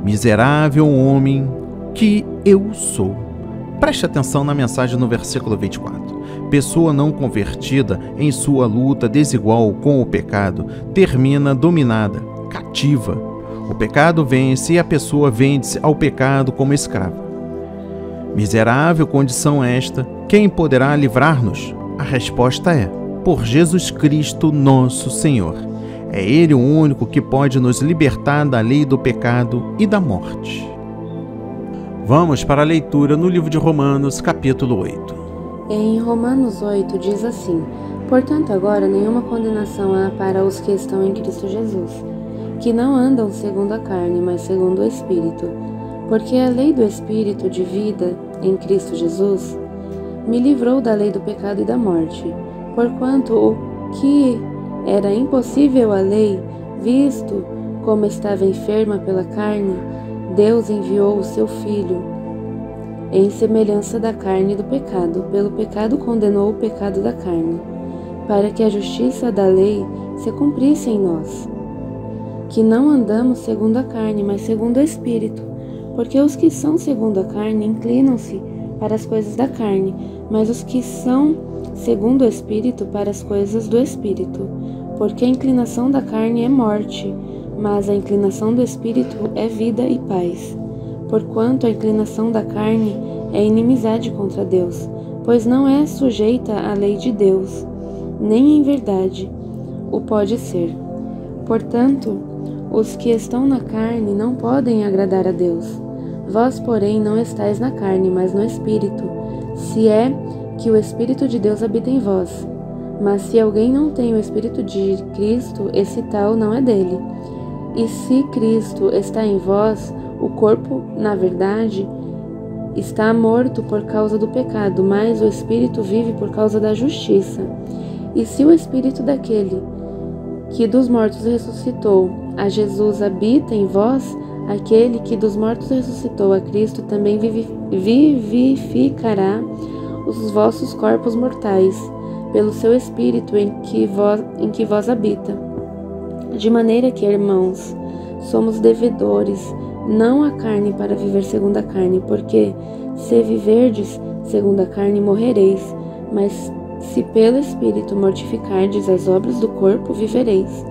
Miserável homem que eu sou. Preste atenção na mensagem no versículo 24. Pessoa não convertida em sua luta desigual com o pecado termina dominada, cativa. O pecado vence e a pessoa vende-se ao pecado como escrava. Miserável condição esta, quem poderá livrar-nos? A resposta é: por Jesus Cristo nosso Senhor. É Ele o único que pode nos libertar da lei do pecado e da morte. Vamos para a leitura no livro de Romanos, capítulo 8. Em Romanos 8 diz assim: portanto, agora nenhuma condenação há para os que estão em Cristo Jesus, que não andam segundo a carne, mas segundo o Espírito. Porque a lei do Espírito de vida em Cristo Jesus me livrou da lei do pecado e da morte. Porquanto o que era impossível à lei, visto como estava enferma pela carne, Deus enviou o seu Filho, em semelhança da carne e do pecado. Pelo pecado condenou o pecado da carne, para que a justiça da lei se cumprisse em nós, que não andamos segundo a carne, mas segundo o Espírito. Porque os que são segundo a carne inclinam-se para as coisas da carne, mas os que são segundo o Espírito para as coisas do Espírito. Porque a inclinação da carne é morte, mas a inclinação do Espírito é vida e paz. Porquanto a inclinação da carne é inimizade contra Deus, pois não é sujeita à lei de Deus, nem em verdade o pode ser. Portanto, os que estão na carne não podem agradar a Deus. Vós, porém, não estáis na carne, mas no Espírito, se é que o Espírito de Deus habita em vós. Mas se alguém não tem o Espírito de Cristo, esse tal não é dele. E se Cristo está em vós, o corpo, na verdade, está morto por causa do pecado, mas o Espírito vive por causa da justiça. E se o Espírito daquele que dos mortos ressuscitou a Jesus habita em vós, aquele que dos mortos ressuscitou a Cristo também vivificará os vossos corpos mortais, pelo seu Espírito em que vós habita. De maneira que, irmãos, somos devedores, não a carne para viver segundo a carne, porque se viverdes segundo a carne morrereis, mas se pelo Espírito mortificardes as obras do corpo, vivereis.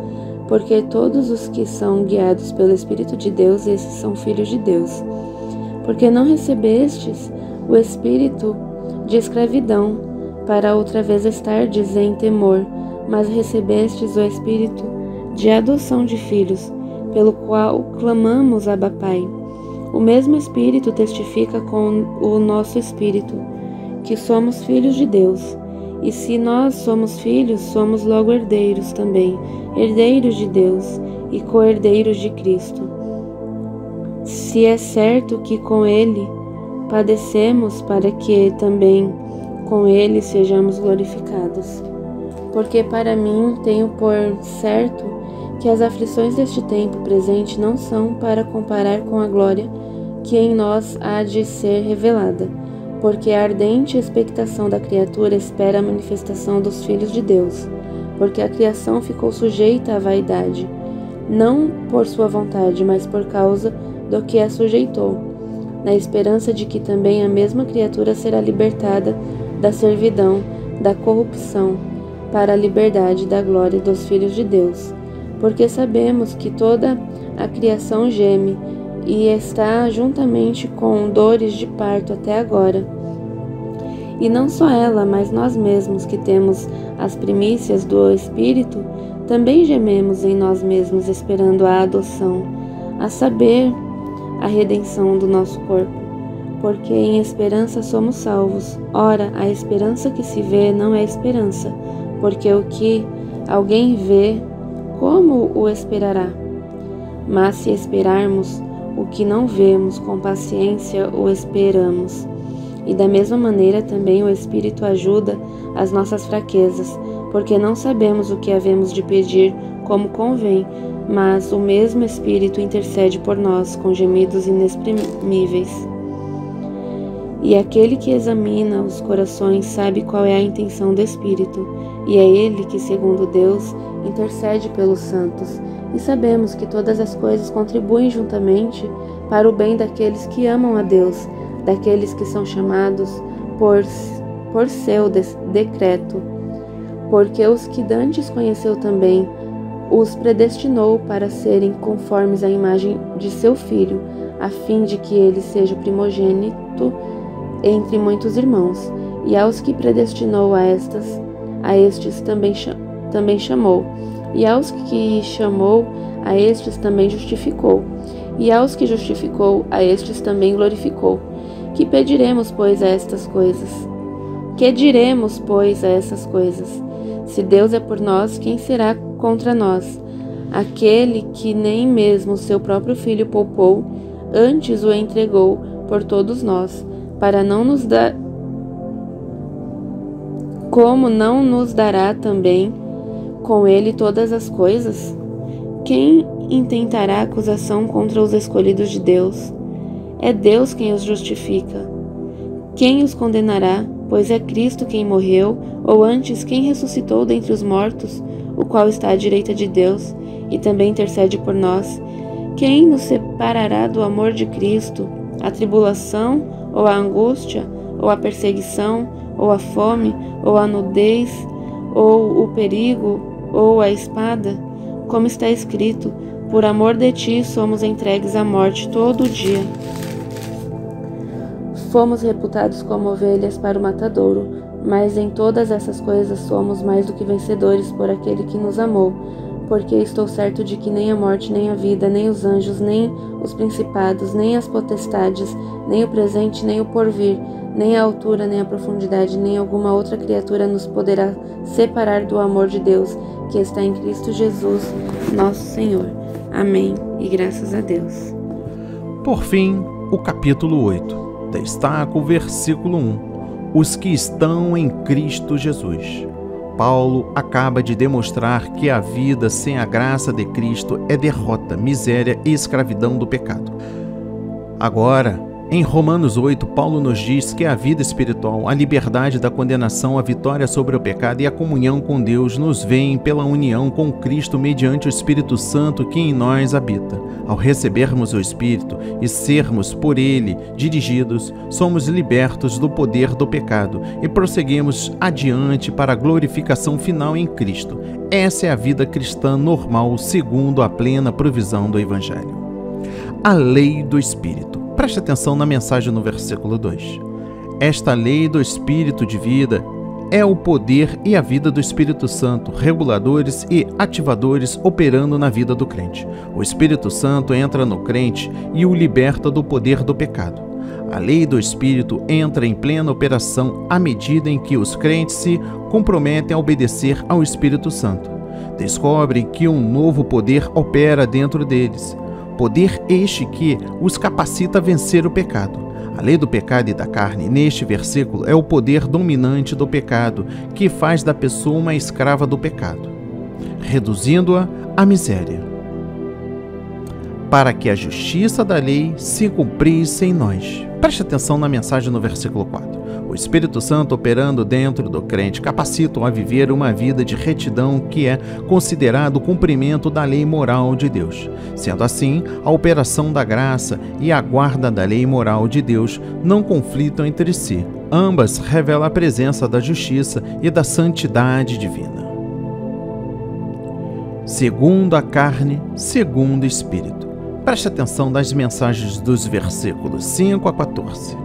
Porque todos os que são guiados pelo Espírito de Deus, esses são filhos de Deus. Porque não recebestes o Espírito de escravidão, para outra vez estardes em temor, mas recebestes o Espírito de adoção de filhos, pelo qual clamamos Abba Pai. O mesmo Espírito testifica com o nosso espírito que somos filhos de Deus. E se nós somos filhos, somos logo herdeiros também, herdeiros de Deus e co-herdeiros de Cristo. Se é certo que com Ele padecemos, para que também com Ele sejamos glorificados. Porque para mim tenho por certo que as aflições deste tempo presente não são para comparar com a glória que em nós há de ser revelada, porque a ardente expectação da criatura espera a manifestação dos filhos de Deus, porque a criação ficou sujeita à vaidade, não por sua vontade, mas por causa do que a sujeitou, na esperança de que também a mesma criatura será libertada da servidão, da corrupção, para a liberdade da glória dos filhos de Deus. Porque sabemos que toda a criação geme e está juntamente com dores de parto até agora. E não só ela, mas nós mesmos que temos as primícias do Espírito, também gememos em nós mesmos esperando a adoção, a saber, a redenção do nosso corpo. Porque em esperança somos salvos. Ora, a esperança que se vê não é esperança, porque o que alguém vê, como o esperará? Mas se esperarmos o que não vemos, com paciência o esperamos. E da mesma maneira também o Espírito ajuda as nossas fraquezas, porque não sabemos o que havemos de pedir como convém, mas o mesmo Espírito intercede por nós com gemidos inexprimíveis. E aquele que examina os corações sabe qual é a intenção do Espírito, e é ele que, segundo Deus, intercede pelos santos. E sabemos que todas as coisas contribuem juntamente para o bem daqueles que amam a Deus, daqueles que são chamados por seu decreto. Porque os que dantes conheceu também, os predestinou para serem conformes à imagem de seu Filho, a fim de que ele seja o primogênito entre muitos irmãos. E aos que predestinou a estes também chamou. E aos que chamou, a estes também justificou. E aos que justificou, a estes também glorificou. Que pediremos, pois, a estas coisas? Que diremos, pois, a essas coisas? Se Deus é por nós, quem será contra nós? Aquele que nem mesmo seu próprio Filho poupou, antes o entregou por todos nós, para não nos dar, como não nos dará também com ele todas as coisas? Quem intentará acusação contra os escolhidos de Deus? É Deus quem os justifica. Quem os condenará? Pois é Cristo quem morreu, ou antes quem ressuscitou dentre os mortos, o qual está à direita de Deus e também intercede por nós. Quem nos separará do amor de Cristo? A tribulação, ou a angústia, ou a perseguição, ou a fome, ou a nudez, ou o perigo, ou a espada? Como está escrito, por amor de ti somos entregues à morte todo o dia. Fomos reputados como ovelhas para o matadouro, mas em todas essas coisas somos mais do que vencedores por aquele que nos amou, porque estou certo de que nem a morte, nem a vida, nem os anjos, nem os principados, nem as potestades, nem o presente, nem o porvir, nem a altura, nem a profundidade, nem alguma outra criatura nos poderá separar do amor de Deus, que está em Cristo Jesus, nosso Senhor. Amém, e graças a Deus. Por fim, o capítulo 8. Destaca o versículo 1. Os que estão em Cristo Jesus. Paulo acaba de demonstrar que a vida sem a graça de Cristo é derrota, miséria e escravidão do pecado. Agora, em Romanos 8, Paulo nos diz que a vida espiritual, a liberdade da condenação, a vitória sobre o pecado e a comunhão com Deus nos vêm pela união com Cristo mediante o Espírito Santo que em nós habita. Ao recebermos o Espírito e sermos por Ele dirigidos, somos libertos do poder do pecado e prosseguimos adiante para a glorificação final em Cristo. Essa é a vida cristã normal segundo a plena provisão do Evangelho. A lei do Espírito. Preste atenção na mensagem no versículo 2. Esta lei do Espírito de vida é o poder e a vida do Espírito Santo, reguladores e ativadores operando na vida do crente. O Espírito Santo entra no crente e o liberta do poder do pecado. A lei do Espírito entra em plena operação à medida em que os crentes se comprometem a obedecer ao Espírito Santo. Descobrem que um novo poder opera dentro deles. Poder este que os capacita a vencer o pecado. A lei do pecado e da carne, neste versículo, é o poder dominante do pecado, que faz da pessoa uma escrava do pecado, reduzindo-a à miséria, para que a justiça da lei se cumprisse em nós. Preste atenção na mensagem no versículo 4. O Espírito Santo operando dentro do crente capacita-o a viver uma vida de retidão que é considerado o cumprimento da lei moral de Deus. Sendo assim, a operação da graça e a guarda da lei moral de Deus não conflitam entre si. Ambas revelam a presença da justiça e da santidade divina. Segundo a carne, segundo o Espírito. Preste atenção nas mensagens dos versículos 5 a 14.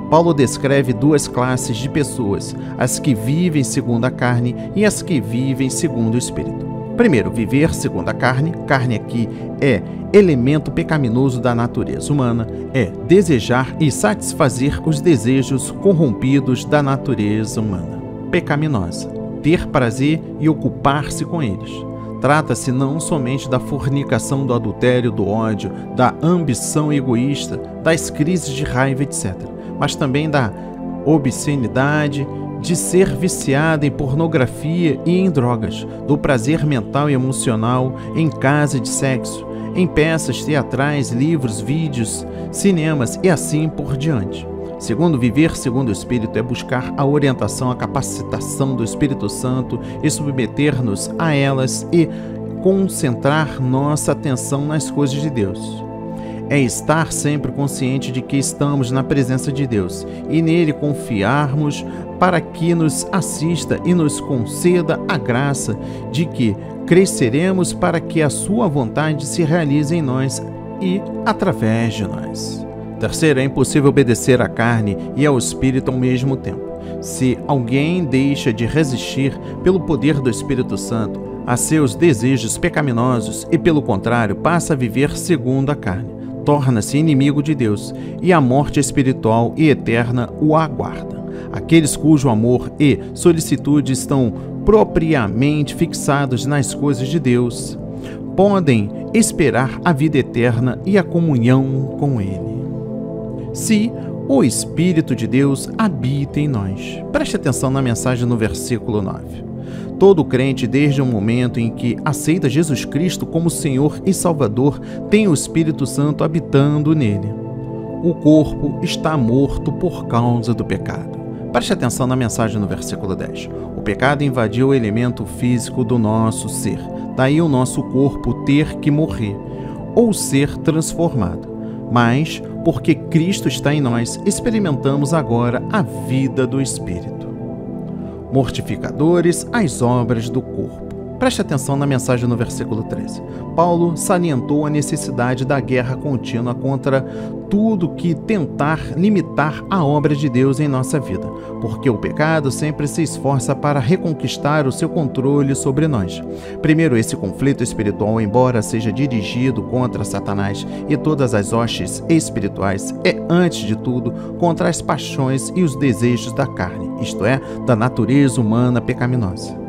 Paulo descreve duas classes de pessoas, as que vivem segundo a carne e as que vivem segundo o Espírito. Primeiro, viver segundo a carne. Carne aqui é elemento pecaminoso da natureza humana, é desejar e satisfazer os desejos corrompidos da natureza humana, pecaminosa, ter prazer e ocupar-se com eles. Trata-se não somente da fornicação, do adultério, do ódio, da ambição egoísta, das crises de raiva, etc., mas também da obscenidade, de ser viciada em pornografia e em drogas, do prazer mental e emocional, em casa de sexo, em peças teatrais, livros, vídeos, cinemas e assim por diante. Segundo, viver segundo o Espírito é buscar a orientação, a capacitação do Espírito Santo e submeter-nos a elas e concentrar nossa atenção nas coisas de Deus. É estar sempre consciente de que estamos na presença de Deus e nele confiarmos para que nos assista e nos conceda a graça de que cresceremos para que a sua vontade se realize em nós e através de nós. Terceiro, é impossível obedecer à carne e ao Espírito ao mesmo tempo. Se alguém deixa de resistir pelo poder do Espírito Santo a seus desejos pecaminosos e, pelo contrário, passa a viver segundo a carne, torna-se inimigo de Deus e a morte espiritual e eterna o aguarda. Aqueles cujo amor e solicitude estão propriamente fixados nas coisas de Deus podem esperar a vida eterna e a comunhão com Ele. Se o Espírito de Deus habita em nós. Preste atenção na mensagem no versículo 9. Todo crente, desde o momento em que aceita Jesus Cristo como Senhor e Salvador, tem o Espírito Santo habitando nele. O corpo está morto por causa do pecado. Preste atenção na mensagem no versículo 10. O pecado invadiu o elemento físico do nosso ser. Daí o nosso corpo ter que morrer ou ser transformado. Mas, porque Cristo está em nós, experimentamos agora a vida do Espírito. Mortificadores às obras do corpo. Preste atenção na mensagem no versículo 13. Paulo salientou a necessidade da guerra contínua contra tudo que tentar limitar a obra de Deus em nossa vida, porque o pecado sempre se esforça para reconquistar o seu controle sobre nós. Primeiro, esse conflito espiritual, embora seja dirigido contra Satanás e todas as hostes espirituais, é, antes de tudo, contra as paixões e os desejos da carne, isto é, da natureza humana pecaminosa.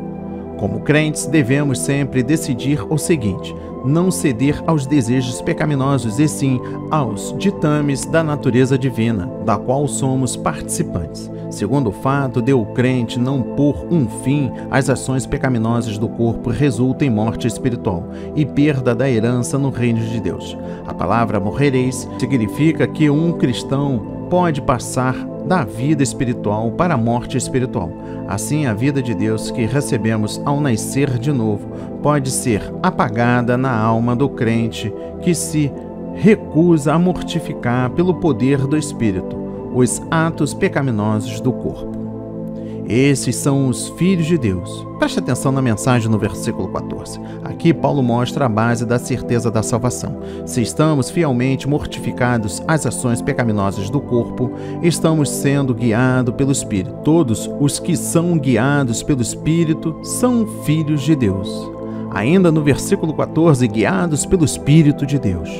Como crentes, devemos sempre decidir o seguinte: não ceder aos desejos pecaminosos e sim aos ditames da natureza divina, da qual somos participantes. Segundo o fato de o crente não pôr um fim às ações pecaminosas do corpo, resulta em morte espiritual e perda da herança no reino de Deus. A palavra morrereis significa que um cristão pode passar da vida espiritual para a morte espiritual. Assim, a vida de Deus que recebemos ao nascer de novo pode ser apagada na alma do crente que se recusa a mortificar pelo poder do Espírito os atos pecaminosos do corpo. Esses são os filhos de Deus. Preste atenção na mensagem no versículo 14. Aqui Paulo mostra a base da certeza da salvação. Se estamos fielmente mortificados às ações pecaminosas do corpo, estamos sendo guiados pelo Espírito. Todos os que são guiados pelo Espírito são filhos de Deus. Ainda no versículo 14, guiados pelo Espírito de Deus.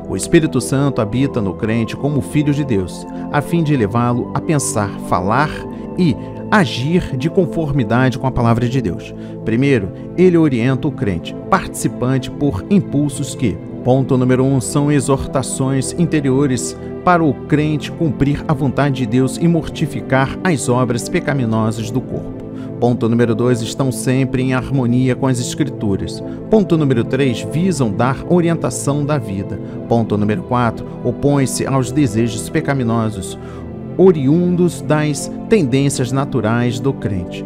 O Espírito Santo habita no crente como filho de Deus, a fim de levá-lo a pensar, falar e agir de conformidade com a palavra de Deus. Primeiro, ele orienta o crente, participante por impulsos que, ponto número 1, são exortações interiores para o crente cumprir a vontade de Deus e mortificar as obras pecaminosas do corpo. Ponto número 2, estão sempre em harmonia com as Escrituras. Ponto número 3, visam dar orientação da vida. Ponto número 4, opõe-se aos desejos pecaminosos, oriundos das tendências naturais do crente.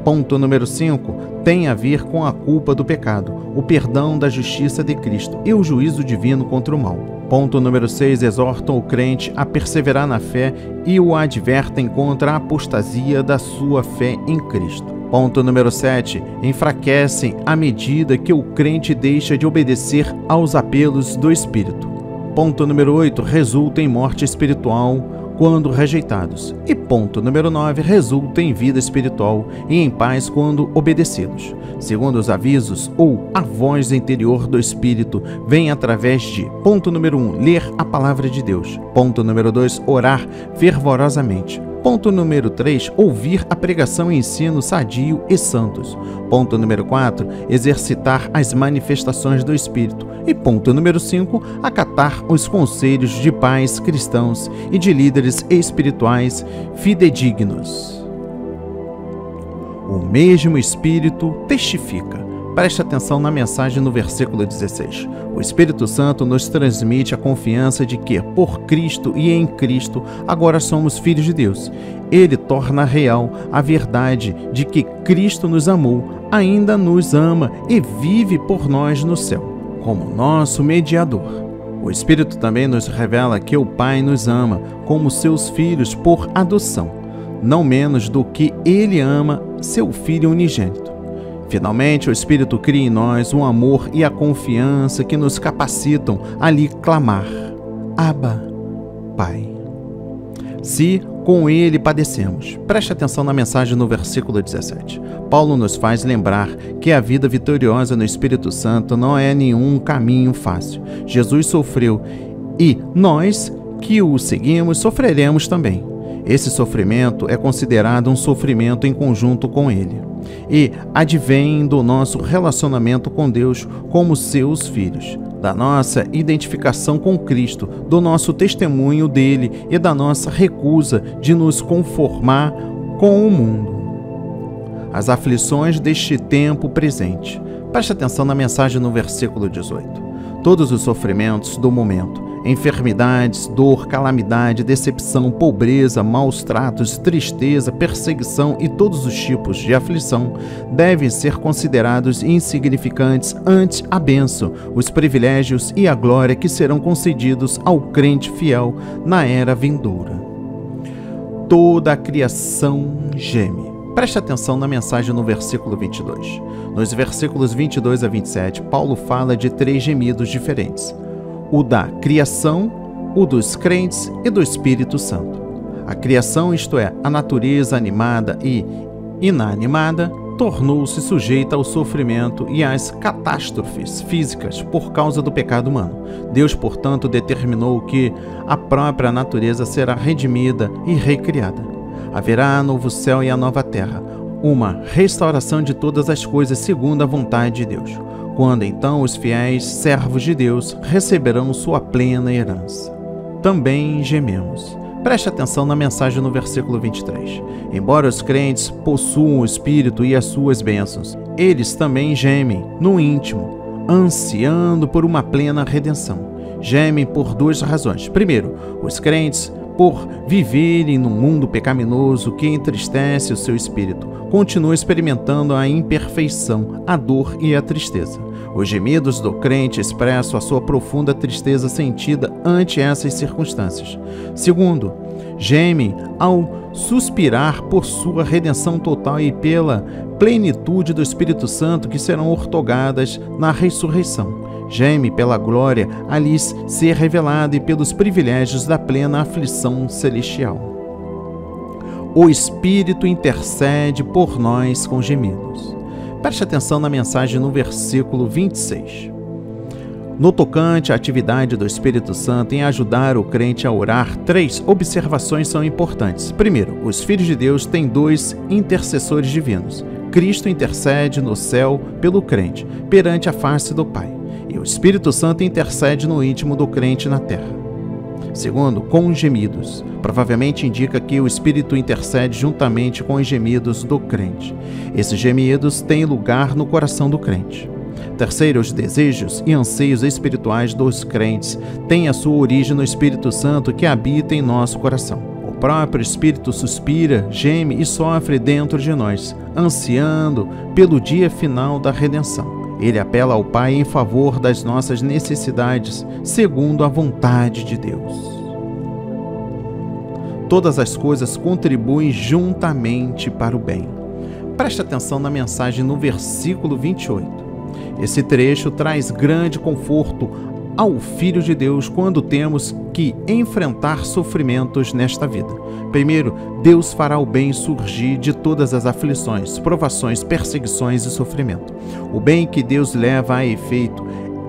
Ponto número 5, tem a ver com a culpa do pecado, o perdão da justiça de Cristo e o juízo divino contra o mal. Ponto número 6, exortam o crente a perseverar na fé e o advertem contra a apostasia da sua fé em Cristo. Ponto número 7, enfraquecem à medida que o crente deixa de obedecer aos apelos do Espírito. Ponto número 8, resulta em morte espiritual quando rejeitados. E ponto número 9, resulta em vida espiritual e em paz quando obedecidos. Segundo os avisos ou a voz interior do Espírito, vem através de: ponto número 1, ler a palavra de Deus. Ponto número 2, orar fervorosamente. Ponto número 3, ouvir a pregação e ensino sadio e santos. Ponto número 4, exercitar as manifestações do Espírito. E ponto número 5, acatar os conselhos de pais cristãos e de líderes espirituais fidedignos. O mesmo Espírito testifica. Preste atenção na mensagem no versículo 16. O Espírito Santo nos transmite a confiança de que, por Cristo e em Cristo, agora somos filhos de Deus. Ele torna real a verdade de que Cristo nos amou, ainda nos ama e vive por nós no céu, como nosso mediador. O Espírito também nos revela que o Pai nos ama como seus filhos por adoção, não menos do que Ele ama seu Filho unigênito. Finalmente, o Espírito cria em nós um amor e a confiança que nos capacitam a lhe clamar: Abba, Pai. Se com ele padecemos. Preste atenção na mensagem no versículo 17. Paulo nos faz lembrar que a vida vitoriosa no Espírito Santo não é nenhum caminho fácil. Jesus sofreu e nós, que o seguimos, sofreremos também. Esse sofrimento é considerado um sofrimento em conjunto com ele e advém do nosso relacionamento com Deus como seus filhos, da nossa identificação com Cristo, do nosso testemunho dele e da nossa recusa de nos conformar com o mundo. As aflições deste tempo presente. Preste atenção na mensagem no versículo 18. Todos os sofrimentos do momento, enfermidades, dor, calamidade, decepção, pobreza, maus tratos, tristeza, perseguição e todos os tipos de aflição devem ser considerados insignificantes ante a bênção, os privilégios e a glória que serão concedidos ao crente fiel na era vindoura. Toda a criação geme. Preste atenção na mensagem no versículo 22. Nos versículos 22 a 27, Paulo fala de 3 gemidos diferentes: o da criação, o dos crentes e do Espírito Santo. A criação, isto é, a natureza animada e inanimada, tornou-se sujeita ao sofrimento e às catástrofes físicas por causa do pecado humano. Deus, portanto, determinou que a própria natureza será redimida e recriada. Haverá novo céu e a nova terra, uma restauração de todas as coisas segundo a vontade de Deus, quando então os fiéis servos de Deus receberão sua plena herança. Também gememos. Preste atenção na mensagem no versículo 23. Embora os crentes possuam o Espírito e as suas bênçãos, eles também gemem no íntimo, ansiando por uma plena redenção. Gemem por 2 razões. Primeiro, os crentes, por viverem num mundo pecaminoso que entristece o seu espírito, continuam experimentando a imperfeição, a dor e a tristeza. Os gemidos do crente expressam a sua profunda tristeza sentida ante essas circunstâncias. Segundo, gemem ao suspirar por sua redenção total e pela plenitude do Espírito Santo que serão outorgadas na ressurreição. Geme pela glória a lhes ser revelada e pelos privilégios da plena aflição celestial. O Espírito intercede por nós com gemidos. Preste atenção na mensagem no versículo 26. No tocante à atividade do Espírito Santo em ajudar o crente a orar, 3 observações são importantes. Primeiro, os filhos de Deus têm 2 intercessores divinos. Cristo intercede no céu pelo crente, perante a face do Pai. E o Espírito Santo intercede no íntimo do crente na terra. Segundo, com gemidos. Provavelmente indica que o Espírito intercede juntamente com os gemidos do crente. Esses gemidos têm lugar no coração do crente. Terceiro, os desejos e anseios espirituais dos crentes têm a sua origem no Espírito Santo que habita em nosso coração. O próprio Espírito suspira, geme e sofre dentro de nós, ansiando pelo dia final da redenção. Ele apela ao Pai em favor das nossas necessidades, segundo a vontade de Deus. Todas as coisas contribuem juntamente para o bem. Preste atenção na mensagem no versículo 28. Esse trecho traz grande conforto ao Filho de Deus quando temos que enfrentar sofrimentos nesta vida. Primeiro, Deus fará o bem surgir de todas as aflições, provações, perseguições e sofrimento. O bem que Deus leva a efeito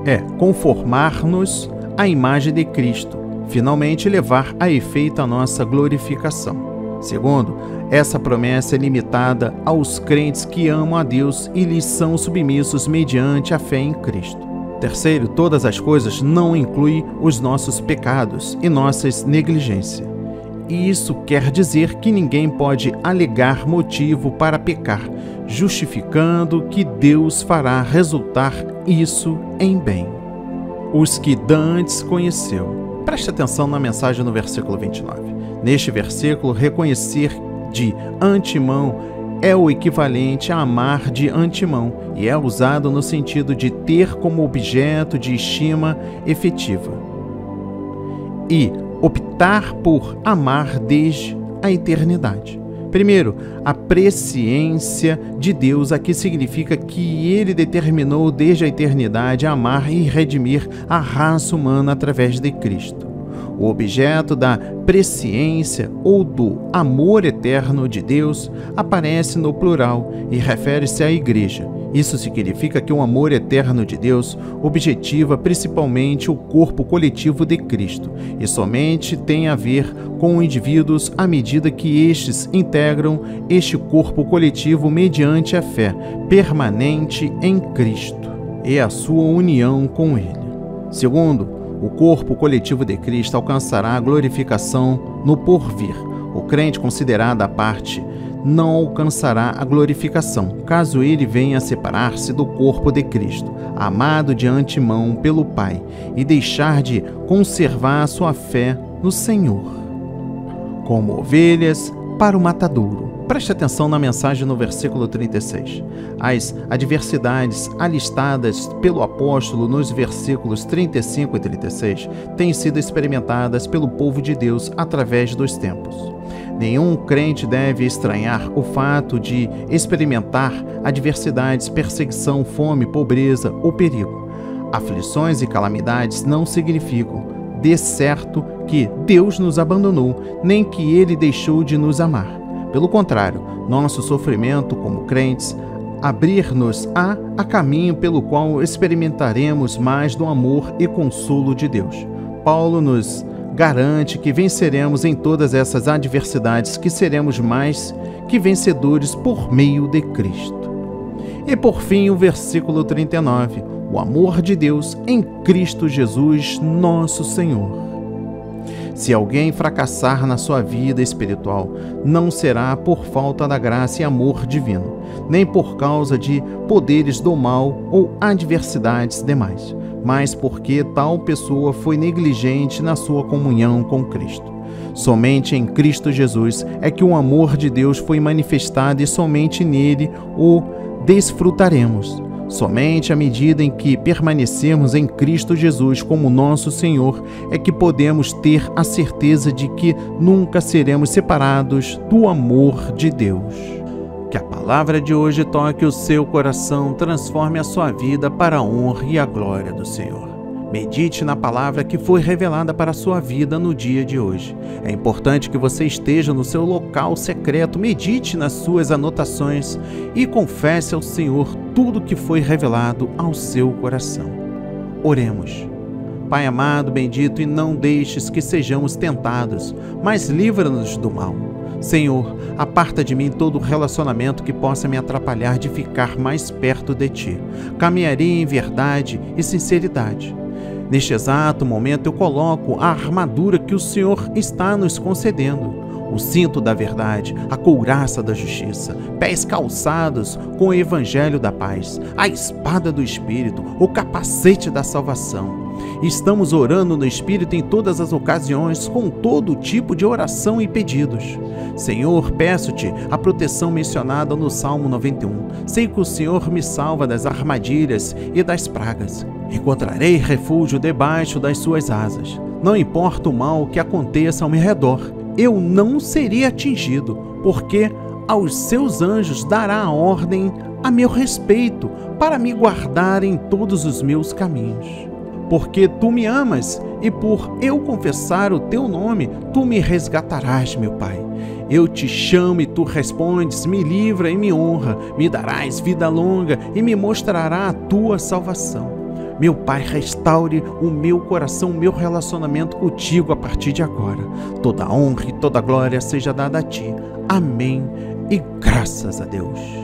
é conformar-nos à imagem de Cristo, finalmente levar a efeito a nossa glorificação. Segundo, essa promessa é limitada aos crentes que amam a Deus e lhes são submissos mediante a fé em Cristo. Terceiro, todas as coisas não incluem os nossos pecados e nossas negligências. E isso quer dizer que ninguém pode alegar motivo para pecar, justificando que Deus fará resultar isso em bem. Os que dantes conheceu. Preste atenção na mensagem no versículo 29. Neste versículo, reconhecer de antemão é o equivalente a amar de antemão e é usado no sentido de ter como objeto de estima efetiva e optar por amar desde a eternidade. Primeiro, a presciência de Deus aqui significa que Ele determinou desde a eternidade amar e redimir a raça humana através de Cristo. O objeto da presciência ou do amor eterno de Deus aparece no plural e refere-se à igreja. Isso significa que o amor eterno de Deus objetiva principalmente o corpo coletivo de Cristo e somente tem a ver com indivíduos à medida que estes integram este corpo coletivo mediante a fé permanente em Cristo e a sua união com Ele. Segundo, o corpo coletivo de Cristo alcançará a glorificação no porvir. O crente considerado à parte não alcançará a glorificação, caso ele venha a separar-se do corpo de Cristo, amado de antemão pelo Pai, e deixar de conservar sua fé no Senhor. Como ovelhas para o matadouro. Preste atenção na mensagem no versículo 36. As adversidades alistadas pelo apóstolo nos versículos 35 e 36 têm sido experimentadas pelo povo de Deus através dos tempos. Nenhum crente deve estranhar o fato de experimentar adversidades, perseguição, fome, pobreza ou perigo. Aflições e calamidades não significam, de certo, que Deus nos abandonou, nem que Ele deixou de nos amar. Pelo contrário, nosso sofrimento como crentes abrir-nos-á a caminho pelo qual experimentaremos mais do amor e consolo de Deus. Paulo nos garante que venceremos em todas essas adversidades, que seremos mais que vencedores por meio de Cristo. E por fim, o versículo 39, o amor de Deus em Cristo Jesus, nosso Senhor. Se alguém fracassar na sua vida espiritual, não será por falta da graça e amor divino, nem por causa de poderes do mal ou adversidades demais, mas porque tal pessoa foi negligente na sua comunhão com Cristo. Somente em Cristo Jesus é que o amor de Deus foi manifestado e somente nele o desfrutaremos. Somente à medida em que permanecemos em Cristo Jesus como nosso Senhor é que podemos ter a certeza de que nunca seremos separados do amor de Deus. Que a palavra de hoje toque o seu coração, transforme a sua vida para a honra e a glória do Senhor. Medite na palavra que foi revelada para a sua vida no dia de hoje. É importante que você esteja no seu local secreto, medite nas suas anotações e confesse ao Senhor tudo que foi revelado ao seu coração. Oremos. Pai amado, bendito, e não deixes que sejamos tentados, mas livra-nos do mal. Senhor, aparta de mim todo relacionamento que possa me atrapalhar de ficar mais perto de Ti. Caminharei em verdade e sinceridade. Neste exato momento eu coloco a armadura que o Senhor está nos concedendo, o cinto da verdade, a couraça da justiça, pés calçados com o evangelho da paz, a espada do Espírito, o capacete da salvação. Estamos orando no Espírito em todas as ocasiões, com todo tipo de oração e pedidos. Senhor, peço-te a proteção mencionada no Salmo 91. Sei que o Senhor me salva das armadilhas e das pragas. Encontrarei refúgio debaixo das suas asas. Não importa o mal que aconteça ao meu redor, eu não serei atingido, porque aos seus anjos dará a ordem a meu respeito, para me guardar em todos os meus caminhos. Porque tu me amas, e por eu confessar o teu nome, tu me resgatarás, meu Pai. Eu te chamo e tu respondes, me livra e me honra, me darás vida longa e me mostrará a tua salvação. Meu Pai, restaure o meu coração, o meu relacionamento contigo a partir de agora. Toda honra e toda glória seja dada a Ti. Amém e graças a Deus.